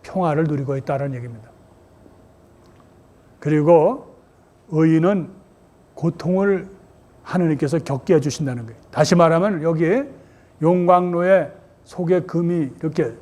평화를 누리고 있다는 얘기입니다. 그리고 의인은 고통을 하느님께서 겪게 해주신다는 거예요. 다시 말하면 여기에 용광로에 속에 금이 이렇게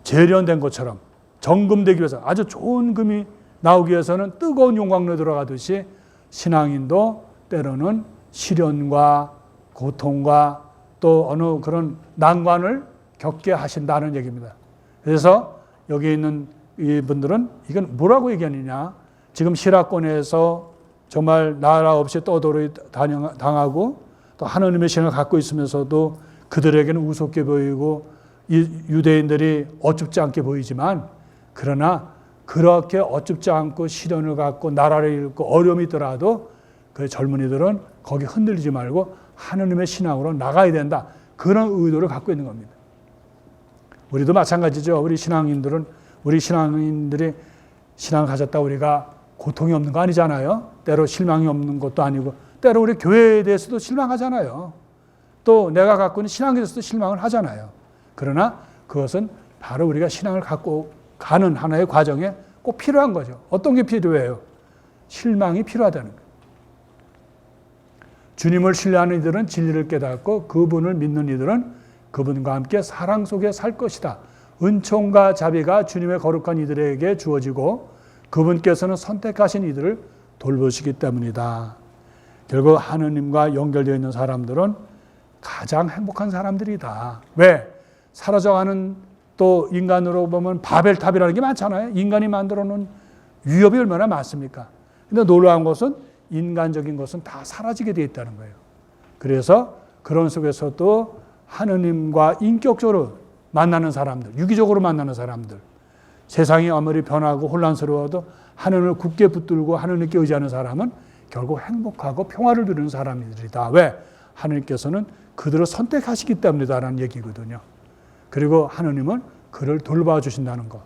재련된 것처럼 정금되기 위해서 아주 좋은 금이 나오기 위해서는 뜨거운 용광로에 들어가듯이 신앙인도 때로는 시련과 고통과 또 어느 그런 난관을 겪게 하신다는 얘기입니다. 그래서 여기 있는 이분들은 이건 뭐라고 얘기하느냐. 지금 시라권에서 정말 나라 없이 떠돌이 당하고 또 하느님의 신을 갖고 있으면서도 그들에게는 우습게 보이고 유대인들이 어줍지 않게 보이지만 그러나 그렇게 어줍지 않고 시련을 갖고 나라를 잃고 어려움이 있더라도 그 젊은이들은 거기 흔들리지 말고 하느님의 신앙으로 나가야 된다. 그런 의도를 갖고 있는 겁니다. 우리도 마찬가지죠. 우리 신앙인들이 신앙을 가졌다 우리가 고통이 없는 거 아니잖아요. 때로 실망이 없는 것도 아니고 때로 우리 교회에 대해서도 실망하잖아요. 또 내가 갖고 있는 신앙에 대해서도 실망을 하잖아요. 그러나 그것은 바로 우리가 신앙을 갖고 가는 하나의 과정에 꼭 필요한 거죠. 어떤 게 필요해요? 실망이 필요하다는 거예요. 주님을 신뢰하는 이들은 진리를 깨닫고 그분을 믿는 이들은 그분과 함께 사랑 속에 살 것이다. 은총과 자비가 주님의 거룩한 이들에게 주어지고 그분께서는 선택하신 이들을 돌보시기 때문이다. 결국 하느님과 연결되어 있는 사람들은 가장 행복한 사람들이다. 왜? 사라져가는 또 인간으로 보면 바벨탑이라는 게 많잖아요. 인간이 만들어 놓은 위협이 얼마나 많습니까? 근데 놀라운 것은 인간적인 것은 다 사라지게 되어 있다는 거예요. 그래서 그런 속에서도 하느님과 인격적으로 만나는 사람들, 유기적으로 만나는 사람들, 세상이 아무리 변하고 혼란스러워도 하느님을 굳게 붙들고 하느님께 의지하는 사람은 결국 행복하고 평화를 누리는 사람들이다. 왜? 하느님께서는 그들을 선택하시기 때문이다라는 얘기거든요. 그리고 하느님은 그를 돌봐주신다는 것.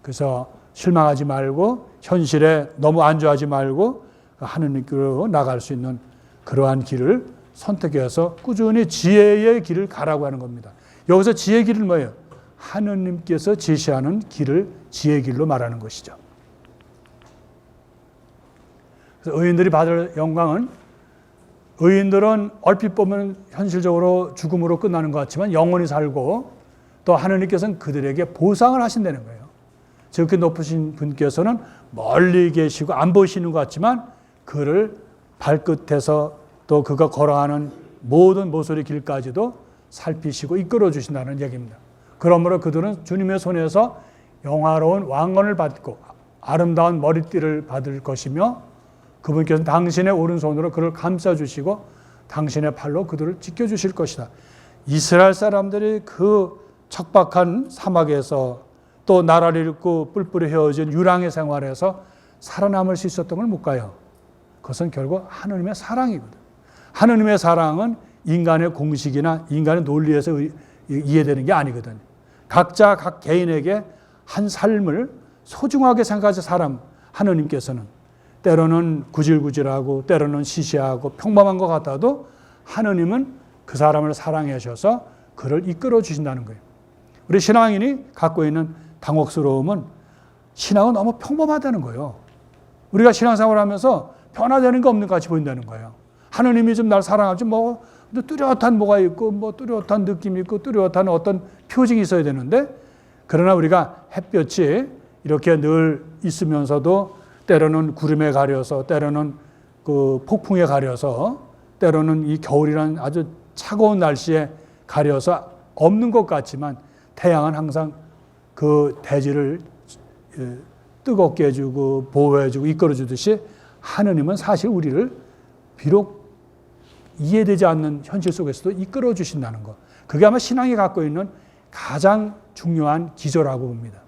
그래서 실망하지 말고 현실에 너무 안주하지 말고 하느님께로 나갈 수 있는 그러한 길을 선택해서 꾸준히 지혜의 길을 가라고 하는 겁니다. 여기서 지혜의 길은 뭐예요? 하느님께서 제시하는 길을 지혜의 길로 말하는 것이죠. 그래서 의인들이 받을 영광은 의인들은 얼핏 보면 현실적으로 죽음으로 끝나는 것 같지만 영원히 살고 또 하느님께서는 그들에게 보상을 하신다는 거예요. 저렇게 높으신 분께서는 멀리 계시고 안 보이시는 것 같지만 그를 발끝에서 또 그가 걸어가는 모든 모서리 길까지도 살피시고 이끌어 주신다는 얘기입니다. 그러므로 그들은 주님의 손에서 영화로운 왕권을 받고 아름다운 머리띠를 받을 것이며 그분께서는 당신의 오른손으로 그를 감싸주시고 당신의 팔로 그들을 지켜주실 것이다. 이스라엘 사람들이 그 척박한 사막에서 또 나라를 잃고 뿔뿔이 헤어진 유랑의 생활에서 살아남을 수 있었던 걸 못 가요. 그것은 결국 하느님의 사랑이거든. 하느님의 사랑은 인간의 공식이나 인간의 논리에서 이해되는 게 아니거든요. 각자 각 개인에게 한 삶을 소중하게 생각하는 사람 하느님께서는 때로는 구질구질하고 때로는 시시하고 평범한 것 같아도 하느님은 그 사람을 사랑해 주셔서 그를 이끌어 주신다는 거예요. 우리 신앙인이 갖고 있는 당혹스러움은 신앙은 너무 평범하다는 거예요. 우리가 신앙생활을 하면서 변화되는 게 없는 것 같이 보인다는 거예요. 하느님이 좀 날 사랑하지 뭐 뚜렷한 뭐가 있고 뭐 뚜렷한 느낌이 있고 뚜렷한 어떤 표징이 있어야 되는데, 그러나 우리가 햇볕이 이렇게 늘 있으면서도 때로는 구름에 가려서 때로는 그 폭풍에 가려서 때로는 이 겨울이란 아주 차가운 날씨에 가려서 없는 것 같지만 태양은 항상 그 대지를 뜨겁게 해주고 보호해주고 이끌어주듯이 하느님은 사실 우리를 비록 이해되지 않는 현실 속에서도 이끌어 주신다는 것. 그게 아마 신앙이 갖고 있는 가장 중요한 기저라고 봅니다.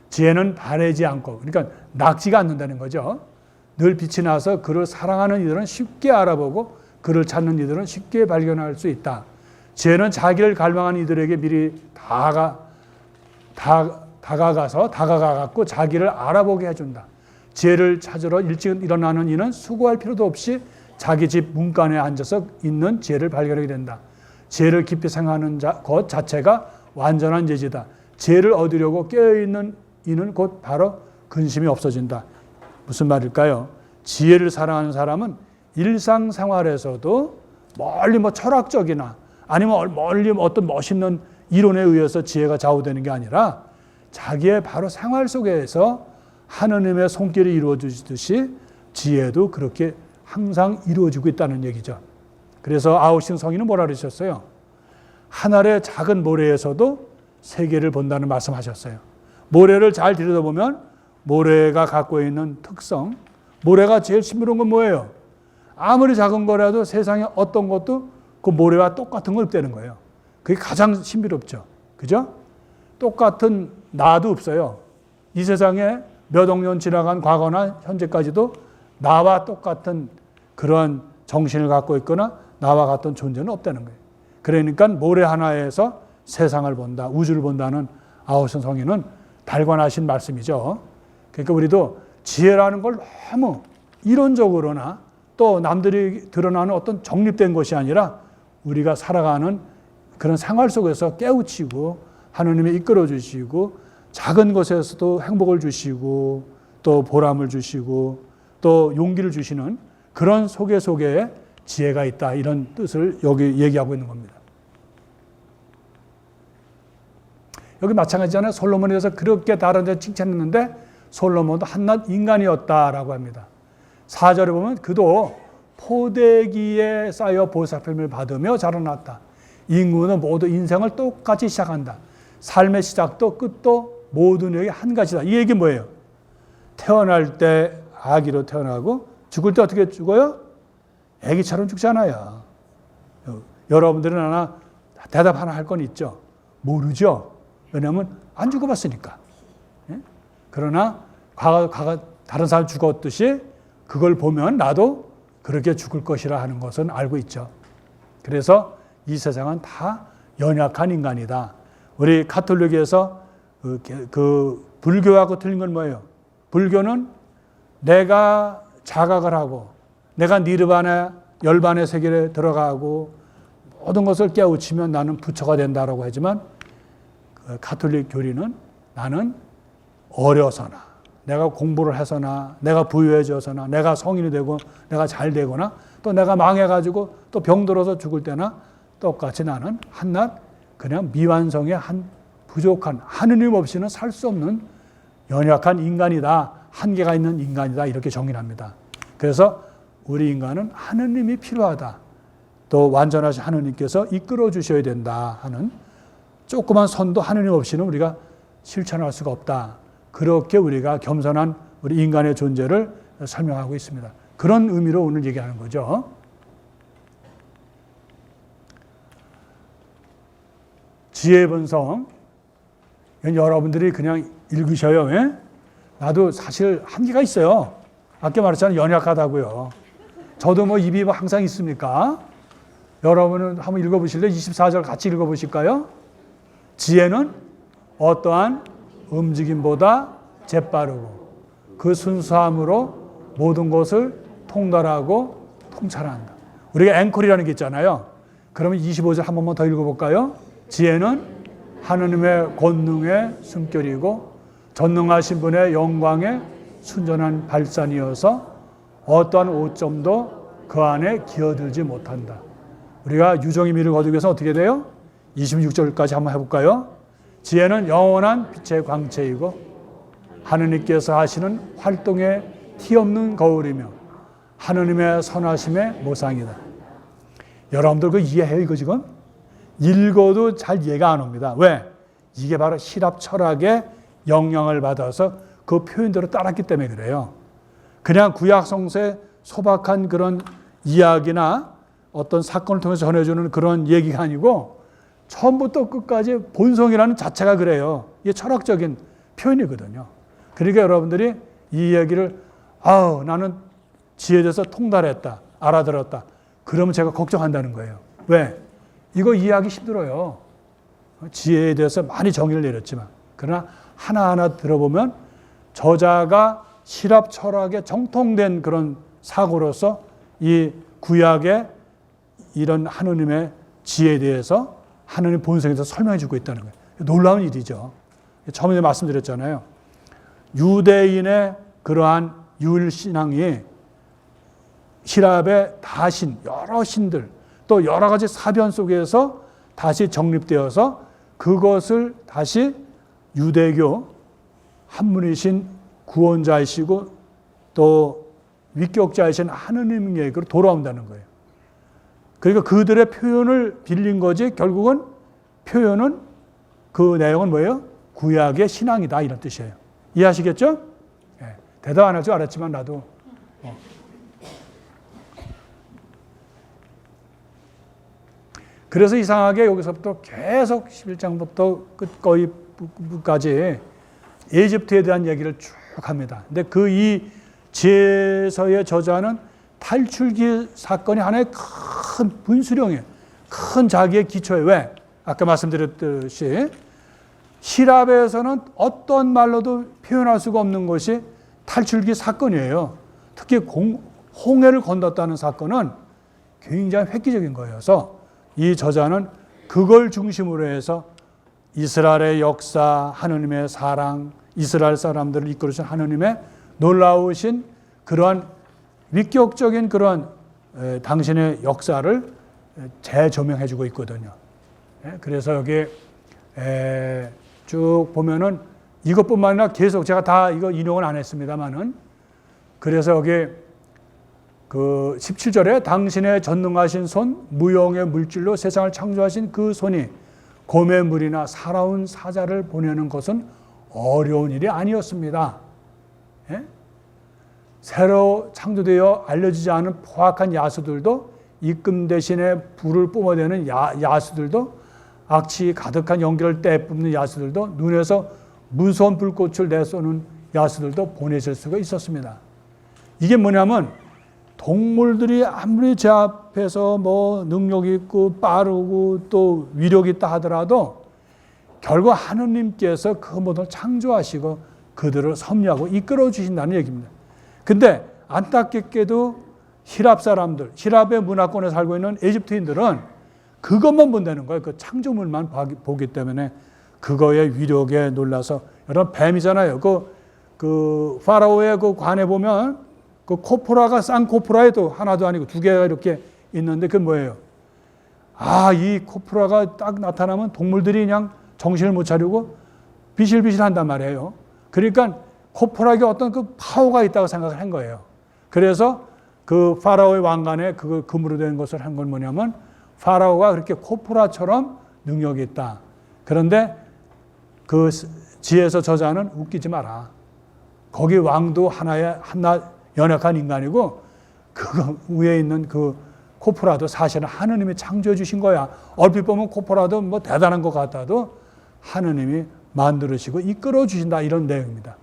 지혜는 바래지 않고, 그러니까 낙지가 않는다는 거죠. 늘 빛이 나서 그를 사랑하는 이들은 쉽게 알아보고 그를 찾는 이들은 쉽게 발견할 수 있다. 지혜는 자기를 갈망하는 이들에게 미리 다가가갖고 자기를 알아보게 해준다. 지혜를 찾으러 일찍 일어나는 이는 수고할 필요도 없이 자기 집 문간에 앉아서 있는 지혜를 발견하게 된다. 지혜를 깊이 생각하는 것 자체가 완전한 예지다. 지혜를 얻으려고 깨어있는 이는 곧 바로 근심이 없어진다. 무슨 말일까요? 지혜를 사랑하는 사람은 일상생활에서도 멀리 뭐 철학적이나 아니면 멀리 어떤 멋있는 이론에 의해서 지혜가 좌우되는 게 아니라 자기의 바로 생활 속에서 하느님의 손길이 이루어지듯이 지혜도 그렇게 항상 이루어지고 있다는 얘기죠. 그래서 아우구스틴 성인은 뭐라 그러셨어요? 하늘의 작은 모래에서도 세계를 본다는 말씀하셨어요. 모래를 잘 들여다보면 모래가 갖고 있는 특성, 모래가 제일 신비로운 건 뭐예요? 아무리 작은 거라도 세상에 어떤 것도 그 모래와 똑같은 건 없다는 거예요. 그게 가장 신비롭죠. 그죠? 똑같은 나도 없어요. 이 세상에 몇 억 년 지나간 과거나 현재까지도 나와 똑같은 그런 정신을 갖고 있거나 나와 같은 존재는 없다는 거예요. 그러니까 모래 하나에서 세상을 본다, 우주를 본다는 아우구스틴 성인은 달관하신 말씀이죠. 그러니까 우리도 지혜라는 걸 너무 이론적으로나 또 남들이 드러나는 어떤 정립된 것이 아니라 우리가 살아가는 그런 생활 속에서 깨우치고 하느님이 이끌어 주시고 작은 것에서도 행복을 주시고 또 보람을 주시고 또 용기를 주시는 그런 속에 지혜가 있다, 이런 뜻을 여기 얘기하고 있는 겁니다. 여기 마찬가지잖아요. 솔로몬에 대해서 그렇게 다른 데 칭찬했는데 솔로몬도 한낱 인간이었다라고 합니다. 4절에 보면 그도 포대기에 쌓여 보살핌을 받으며 자라났다. 인구는 모두 인생을 똑같이 시작한다. 삶의 시작도 끝도 모든 여기 한 가지다. 이 얘기 뭐예요? 태어날 때 아기로 태어나고 죽을 때 어떻게 죽어요? 아기처럼 죽잖아요. 여러분들은 하나 대답 하나 할 건 있죠? 모르죠? 왜냐하면 안 죽어봤으니까. 그러나 다른 사람 죽었듯이 그걸 보면 나도 그렇게 죽을 것이라 하는 것은 알고 있죠. 그래서 이 세상은 다 연약한 인간이다. 우리 가톨릭에서 그 불교하고 틀린 건 뭐예요? 불교는 내가 자각을 하고 내가 니르바나 열반의 세계에 들어가고 모든 것을 깨우치면 나는 부처가 된다라고 하지만 가톨릭 교리는 나는 어려서나 내가 공부를 해서나 내가 부유해져서나 내가 성인이 되고 내가 잘 되거나 또 내가 망해가지고 또 병들어서 죽을 때나 똑같이 나는 한낱 그냥 미완성의 한 부족한 하느님 없이는 살 수 없는 연약한 인간이다. 한계가 있는 인간이다. 이렇게 정의합니다. 그래서 우리 인간은 하느님이 필요하다. 또 완전하신 하느님께서 이끌어 주셔야 된다 하는 조그만 선도 하느님 없이는 우리가 실천할 수가 없다. 그렇게 우리가 겸손한 우리 인간의 존재를 설명하고 있습니다. 그런 의미로 오늘 얘기하는 거죠. 지혜의 본성. 여러분들이 그냥 읽으셔요. 예? 나도 사실 한계가 있어요. 아까 말했잖아요. 연약하다고요. 저도 뭐 입이 항상 있습니까? 여러분은 한번 읽어보실래요? 24절 같이 읽어보실까요? 지혜는 어떠한 움직임보다 재빠르고 그 순수함으로 모든 것을 통달하고 통찰한다. 우리가 앵콜이라는 게 있잖아요. 그러면 25절 한 번만 더 읽어볼까요? 지혜는 하느님의 권능의 숨결이고 전능하신 분의 영광의 순전한 발산이어서 어떠한 오점도 그 안에 기어들지 못한다. 우리가 유정의 미를 거두기 위해서 어떻게 돼요? 26절까지 한번 해볼까요? 지혜는 영원한 빛의 광채이고 하느님께서 하시는 활동의 티 없는 거울이며 하느님의 선하심의 모상이다. 여러분들 그 이해해요 이거 지금? 읽어도 잘 이해가 안 옵니다. 왜? 이게 바로希腊 철학의 영향을 받아서 그 표현대로 따랐기 때문에 그래요. 그냥 구약 성서의 소박한 그런 이야기나 어떤 사건을 통해서 전해주는 그런 얘기가 아니고 처음부터 끝까지 본성이라는 자체가 그래요. 이게 철학적인 표현이거든요. 그러니까 여러분들이 이 얘기를 나는 지혜에 대해서 통달했다, 알아들었다. 그러면 제가 걱정한다는 거예요. 왜? 이거 이해하기 힘들어요. 지혜에 대해서 많이 정의를 내렸지만 그러나 하나하나 들어보면 저자가希腊 철학에 정통된 그런 사고로서 이 구약의 이런 하느님의 지혜에 대해서 하느님 본성에 대해서 설명해 주고 있다는 거예요. 놀라운 일이죠. 처음에 말씀드렸잖아요. 유대인의 그러한 유일신앙이希臘의 다신, 여러 신들, 또 여러 가지 사변 속에서 다시 정립되어서 그것을 다시 유대교 한 분이신 구원자이시고 또 위격자이신 하느님에게로 돌아온다는 거예요. 그러니까 그들의 표현을 빌린 거지 결국은 표현은 그 내용은 뭐예요? 구약의 신앙이다 이런 뜻이에요. 이해하시겠죠? 네. 대답 안 할 줄 알았지만 나도 그래서 이상하게 여기서부터 계속 11장부터 끝까지 에집트에 대한 얘기를 쭉 합니다. 근데 그 이 지혜서의 저자는 탈출기 사건이 하나의 큰 분수령이에요. 큰 자기의 기초예요. 왜? 아까 말씀드렸듯이希臘에서는 어떤 말로도 표현할 수가 없는 것이 탈출기 사건이에요. 특히 홍해를 건넜다는 사건은 굉장히 획기적인 거여서 이 저자는 그걸 중심으로 해서 이스라엘의 역사, 하느님의 사랑, 이스라엘 사람들을 이끌으신 하느님의 놀라우신 그러한 위격적인 그런 당신의 역사를 재조명해 주고 있거든요. 그래서 여기 쭉 보면은 이것뿐만 아니라 계속 제가 다 이거 인용은 안 했습니다만은 그래서 여기 그 17절에 당신의 전능하신 손, 무용의 물질로 세상을 창조하신 그 손이 곰의 물이나 살아온 사자를 보내는 것은 어려운 일이 아니었습니다. 예? 새로 창조되어 알려지지 않은 포악한 야수들도 입금 대신에 불을 뿜어대는 야수들도 악취 가득한 연기를 떼뿜는 야수들도 눈에서 무서운 불꽃을 내쏘는 야수들도 보내실 수가 있었습니다. 이게 뭐냐면 동물들이 아무리 제 앞에서 뭐 능력이 있고 빠르고 또 위력이 있다 하더라도 결국 하느님께서 그 모든 창조하시고 그들을 섭리하고 이끌어 주신다는 얘기입니다. 근데 안타깝게도希臘사람들,希臘의 문화권에 살고 있는 에집트인들은 그것만 본다는 거예요. 그 창조물만 보기 때문에 그거의 위력에 놀라서 여러분 뱀이잖아요. 그 파라오의 그 관에 보면 그 코프라가 쌍코프라에도 하나도 아니고 두 개가 이렇게 있는데 그게 뭐예요? 이 코프라가 딱 나타나면 동물들이 그냥 정신을 못 차리고 비실비실 한단 말이에요. 그러니까 코프라에게 어떤 그 파워가 있다고 생각을 한 거예요. 그래서 그 파라오의 왕관에 그 금으로 된 것을 한 건 뭐냐면 파라오가 그렇게 코프라처럼 능력이 있다. 그런데 그 지혜서 저자는 웃기지 마라. 거기 왕도 하나 연약한 인간이고 그 위에 있는 그 코프라도 사실은 하느님이 창조해 주신 거야. 얼핏 보면 코프라도 뭐 대단한 것 같아도 하느님이 만들으시고 이끌어 주신다 이런 내용입니다.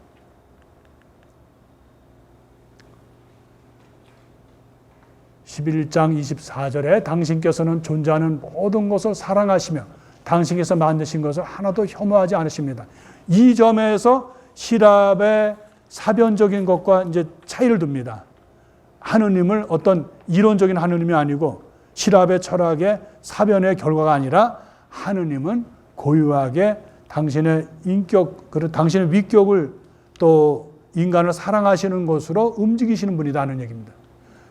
11장 24절에 당신께서는 존재하는 모든 것을 사랑하시며 당신께서 만드신 것을 하나도 혐오하지 않으십니다. 이 점에서 시랍의 사변적인 것과 이제 차이를 둡니다. 하느님을 어떤 이론적인 하느님이 아니고 시랍의 철학의 사변의 결과가 아니라 하느님은 고유하게 당신의 인격, 그리고 당신의 위격을 또 인간을 사랑하시는 것으로 움직이시는 분이라는 얘기입니다.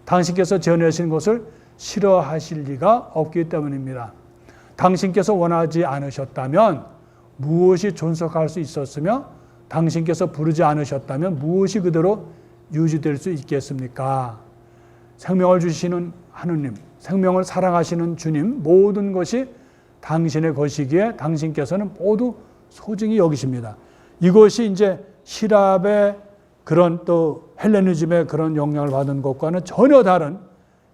당신께서 지어내신 것을 싫어하실 리가 없기 때문입니다. 당신께서 원하지 않으셨다면 무엇이 존속할 수 있었으며 당신께서 부르지 않으셨다면 무엇이 그대로 유지될 수 있겠습니까? 생명을 주시는 하느님, 생명을 사랑하시는 주님, 모든 것이 당신의 것이기에 당신께서는 모두 소중히 여기십니다. 이것이 이제 시랍의 그런 또 헬레니즘의 그런 영향을 받은 것과는 전혀 다른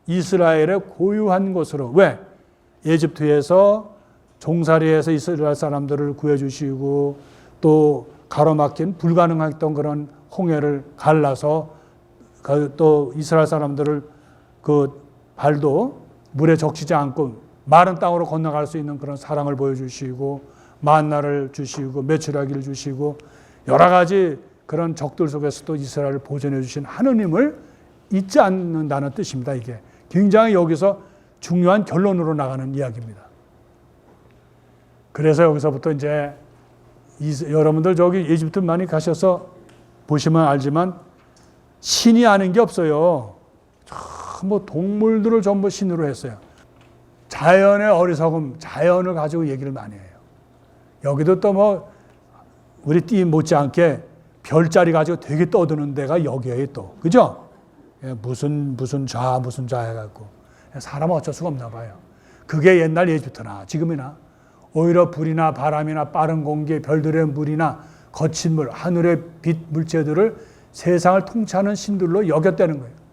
이스라엘의 고유한 것으로, 왜? 에집트에서 종살이에서 이스라엘 사람들을 구해주시고 또 가로막힌 불가능했던 그런 홍해를 갈라서 또 이스라엘 사람들을 그 발도 물에 적시지 않고 마른 땅으로 건너갈 수 있는 그런 사랑을 보여주시고 만나를 주시고 메추라기를 주시고 여러 가지 그런 적들 속에서도 이스라엘을 보존해 주신 하느님을 잊지 않는다는 뜻입니다. 이게 굉장히 여기서 중요한 결론으로 나가는 이야기입니다. 그래서 여기서부터 이제 여러분들 저기 이집트 많이 가셔서 보시면 알지만 신이 아는 게 없어요. 뭐 동물들을 전부 신으로 했어요. 자연의 어리석음, 자연을 가지고 얘기를 많이 해요. 여기도 또 뭐 우리 띠 못지않게 별자리 가지고 되게 떠드는 데가 여기에요 또. 그죠? 무슨 좌 해갖고. 사람은 어쩔 수가 없나 봐요. 그게 옛날 에집트나 지금이나 오히려 불이나 바람이나 빠른 공기, 별들의 물이나 거친 물, 하늘의 빛 물체들을 세상을 통치하는 신들로 여겼다는 거예요.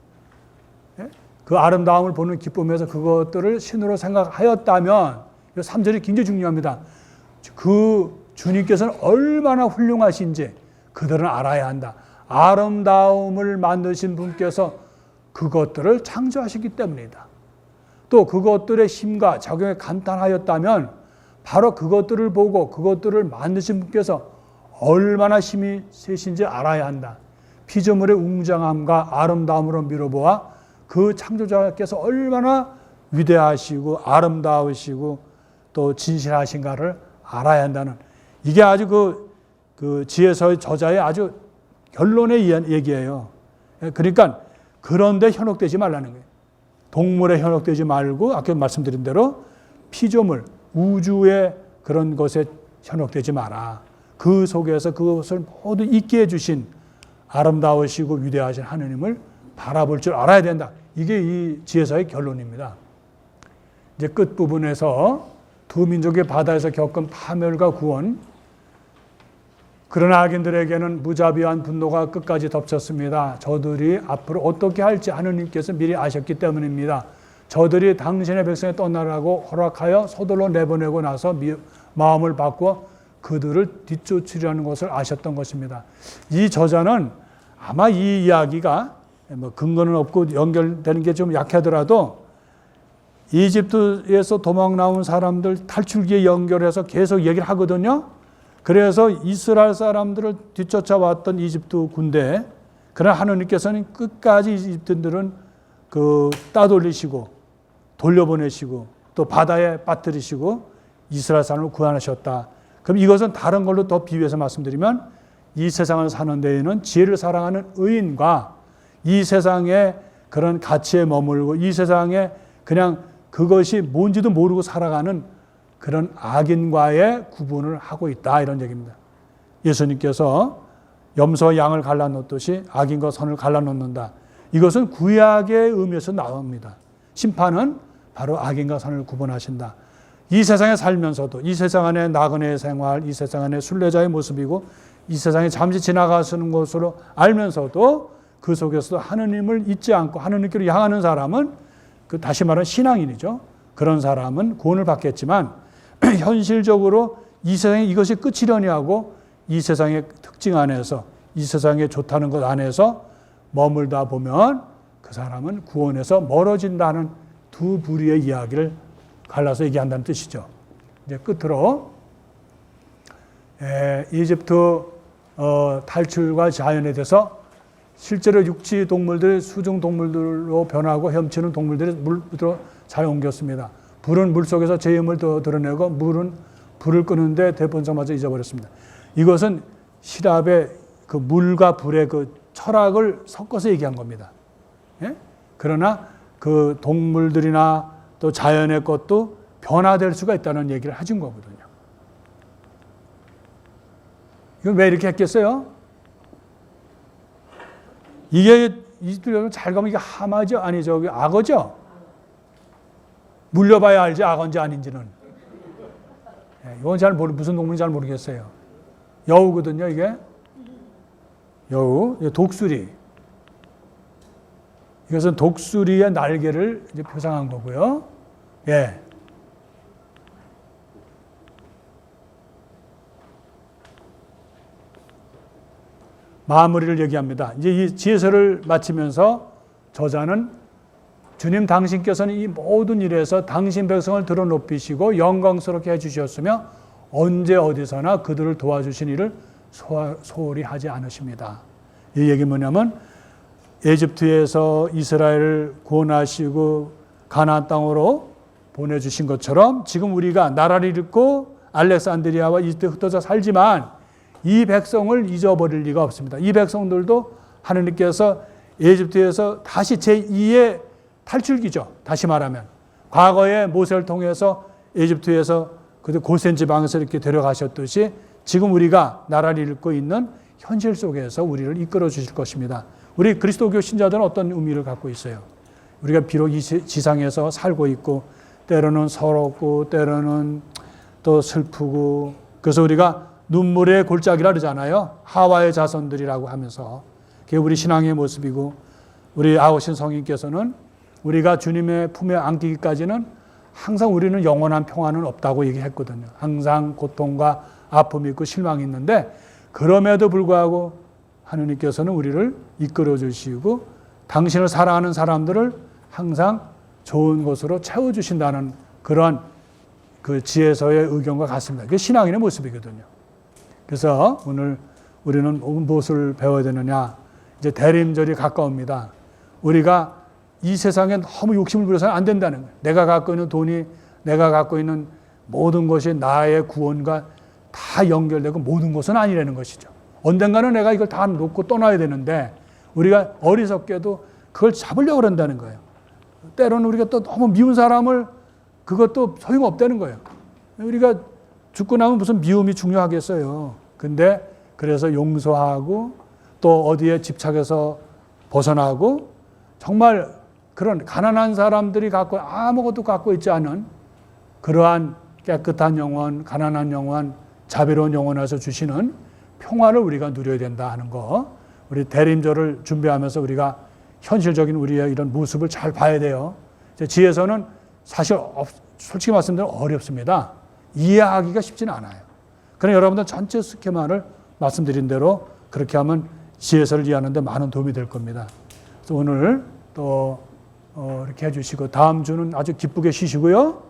그 아름다움을 보는 기쁨에서 그것들을 신으로 생각하였다면 이 3절이 굉장히 중요합니다. 그 주님께서는 얼마나 훌륭하신지 그들은 알아야 한다. 아름다움을 만드신 분께서 그것들을 창조하시기 때문이다. 또 그것들의 힘과 작용에 간단하였다면 바로 그것들을 보고 그것들을 만드신 분께서 얼마나 힘이 세신지 알아야 한다. 피조물의 웅장함과 아름다움으로 미뤄보아 그 창조자께서 얼마나 위대하시고 아름다우시고 또 진실하신가를 알아야 한다는, 이게 아주 그 지혜서의 저자의 아주 결론의 얘기예요. 그러니까 그런데 현혹되지 말라는 거예요. 동물에 현혹되지 말고 아까 말씀드린 대로 피조물, 우주의 그런 것에 현혹되지 마라. 그 속에서 그것을 모두 있게 해주신 아름다우시고 위대하신 하느님을 바라볼 줄 알아야 된다. 이게 이 지혜서의 결론입니다. 이제 끝부분에서 두 민족의 바다에서 겪은 파멸과 구원, 그러나 악인들에게는 무자비한 분노가 끝까지 덮쳤습니다. 저들이 앞으로 어떻게 할지 하느님께서 미리 아셨기 때문입니다. 저들이 당신의 백성에 떠나라고 허락하여 서둘러 내보내고 나서 마음을 바꾸어 그들을 뒤쫓으려는 것을 아셨던 것입니다. 이 저자는 아마 이 이야기가 뭐 근거는 없고 연결되는 게 좀 약하더라도 이집트에서 도망 나온 사람들 탈출기에 연결해서 계속 얘기를 하거든요. 그래서 이스라엘 사람들을 뒤쫓아왔던 이집트 군대, 그러나 하느님께서는 끝까지 이집트들은 따돌리시고 돌려보내시고 또 바다에 빠뜨리시고 이스라엘 사람을 구원하셨다. 그럼 이것은 다른 걸로 더 비유해서 말씀드리면 이 세상을 사는 데에는 지혜를 사랑하는 의인과 이 세상에 그런 가치에 머물고 이 세상에 그냥 그것이 뭔지도 모르고 살아가는 그런 악인과의 구분을 하고 있다, 이런 얘기입니다. 예수님께서 염소와 양을 갈라놓듯이 악인과 선을 갈라놓는다. 이것은 구약의 의미에서 나옵니다. 심판은 바로 악인과 선을 구분하신다. 이 세상에 살면서도 이 세상 안에 나그네의 생활, 이 세상 안에 순례자의 모습이고 이 세상에 잠시 지나가시는 것으로 알면서도 그 속에서도 하느님을 잊지 않고 하느님께로 향하는 사람은 다시 말하면 신앙인이죠. 그런 사람은 구원을 받겠지만 현실적으로 이 세상에 이것이 끝이려니 하고 이 세상의 특징 안에서 이 세상에 좋다는 것 안에서 머물다 보면 그 사람은 구원에서 멀어진다는 두 부류의 이야기를 갈라서 얘기한다는 뜻이죠. 이제 끝으로 이집트 탈출과 자연에 대해서 실제로 육지 동물들, 수중 동물들로 변하고 헤엄치는 동물들이 물로 잘 옮겼습니다. 불은 물 속에서 제 힘을 더 드러내고 물은 불을 끄는데 대본성마저 잊어버렸습니다. 이것은 시랍의 그 물과 불의 그 철학을 섞어서 얘기한 겁니다. 예? 그러나 그 동물들이나 또 자연의 것도 변화될 수가 있다는 얘기를 해준 거거든요. 이건 왜 이렇게 했겠어요? 이게 이집트 잘 가면 이게 하마죠? 아니 저기 악어죠? 물려봐야 알지 악어인지 아닌지는. 이건 잘 무슨 동물인지 잘 모르겠어요. 여우거든요, 이게. 여우, 독수리. 이것은 독수리의 날개를 이제 표상한 거고요. 예. 마무리를 얘기합니다. 이제 이 지혜서를 마치면서 저자는 주님 당신께서는 이 모든 일에서 당신 백성을 들어 높이시고 영광스럽게 해주셨으며 언제 어디서나 그들을 도와주신 일을 소홀히 하지 않으십니다. 이 얘기 뭐냐면 에집트에서 이스라엘을 구원하시고 가나안 땅으로 보내주신 것처럼 지금 우리가 나라를 잃고 알렉산드리아와 이집트에 흩어져 살지만 이 백성을 잊어버릴 리가 없습니다. 이 백성들도 하느님께서 에집트에서 다시 제2의 탈출기죠. 다시 말하면 과거에 모세를 통해서 에집트에서 그 고센 지방에서 이렇게 데려가셨듯이 지금 우리가 나라를 잃고 있는 현실 속에서 우리를 이끌어 주실 것입니다. 우리 그리스도교 신자들은 어떤 의미를 갖고 있어요? 우리가 비록 이 지상에서 살고 있고 때로는 서럽고 때로는 또 슬프고 그래서 우리가 눈물의 골짜기라 그러잖아요. 하와의 자손들이라고 하면서 그게 우리 신앙의 모습이고 우리 아오신 성인께서는 우리가 주님의 품에 안기기까지는 항상 우리는 영원한 평안은 없다고 얘기했거든요. 항상 고통과 아픔이 있고 실망이 있는데 그럼에도 불구하고 하느님께서는 우리를 이끌어 주시고 당신을 사랑하는 사람들을 항상 좋은 것으로 채워주신다는 그러한 그 지혜서의 의견과 같습니다. 그게 신앙인의 모습이거든요. 그래서 오늘 우리는 무엇을 배워야 되느냐? 이제 대림절이 가까웁니다. 우리가 이 세상에 너무 욕심을 부려서는 안 된다는 거예요. 내가 갖고 있는 돈이, 내가 갖고 있는 모든 것이 나의 구원과 다 연결되고 모든 것은 아니라는 것이죠. 언젠가는 내가 이걸 다 놓고 떠나야 되는데 우리가 어리석게도 그걸 잡으려고 그런다는 거예요. 때로는 우리가 또 너무 미운 사람을 그것도 소용없다는 거예요. 우리가 죽고 나면 무슨 미움이 중요하겠어요. 근데 그래서 용서하고 또 어디에 집착해서 벗어나고 정말 그런 가난한 사람들이 갖고 아무것도 갖고 있지 않은 그러한 깨끗한 영혼, 가난한 영혼, 자비로운 영혼에서 주시는 평화를 우리가 누려야 된다 하는 거. 우리 대림절을 준비하면서 우리가 현실적인 우리의 이런 모습을 잘 봐야 돼요. 지혜서는 사실 솔직히 말씀드리면 어렵습니다. 이해하기가 쉽지는 않아요. 그러나 여러분들 전체 스케마를 말씀드린 대로 그렇게 하면 지혜서를 이해하는 데 많은 도움이 될 겁니다. 그래서 오늘 또 이렇게 해주시고 다음 주는 아주 기쁘게 쉬시고요.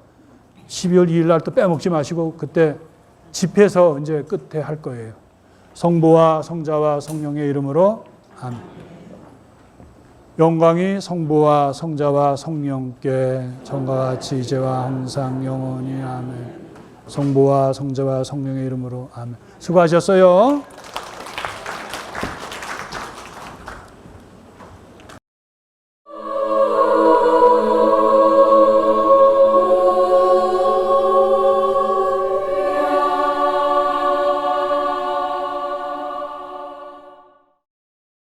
12월 2일 날 또 빼먹지 마시고 그때 집회서 이제 끝에 할 거예요. 성부와 성자와 성령의 이름으로 아멘. 영광이 성부와 성자와 성령께 전과 같이 이제와 항상 영원히 아멘. 성부와 성자와 성령의 이름으로 아멘. 수고하셨어요.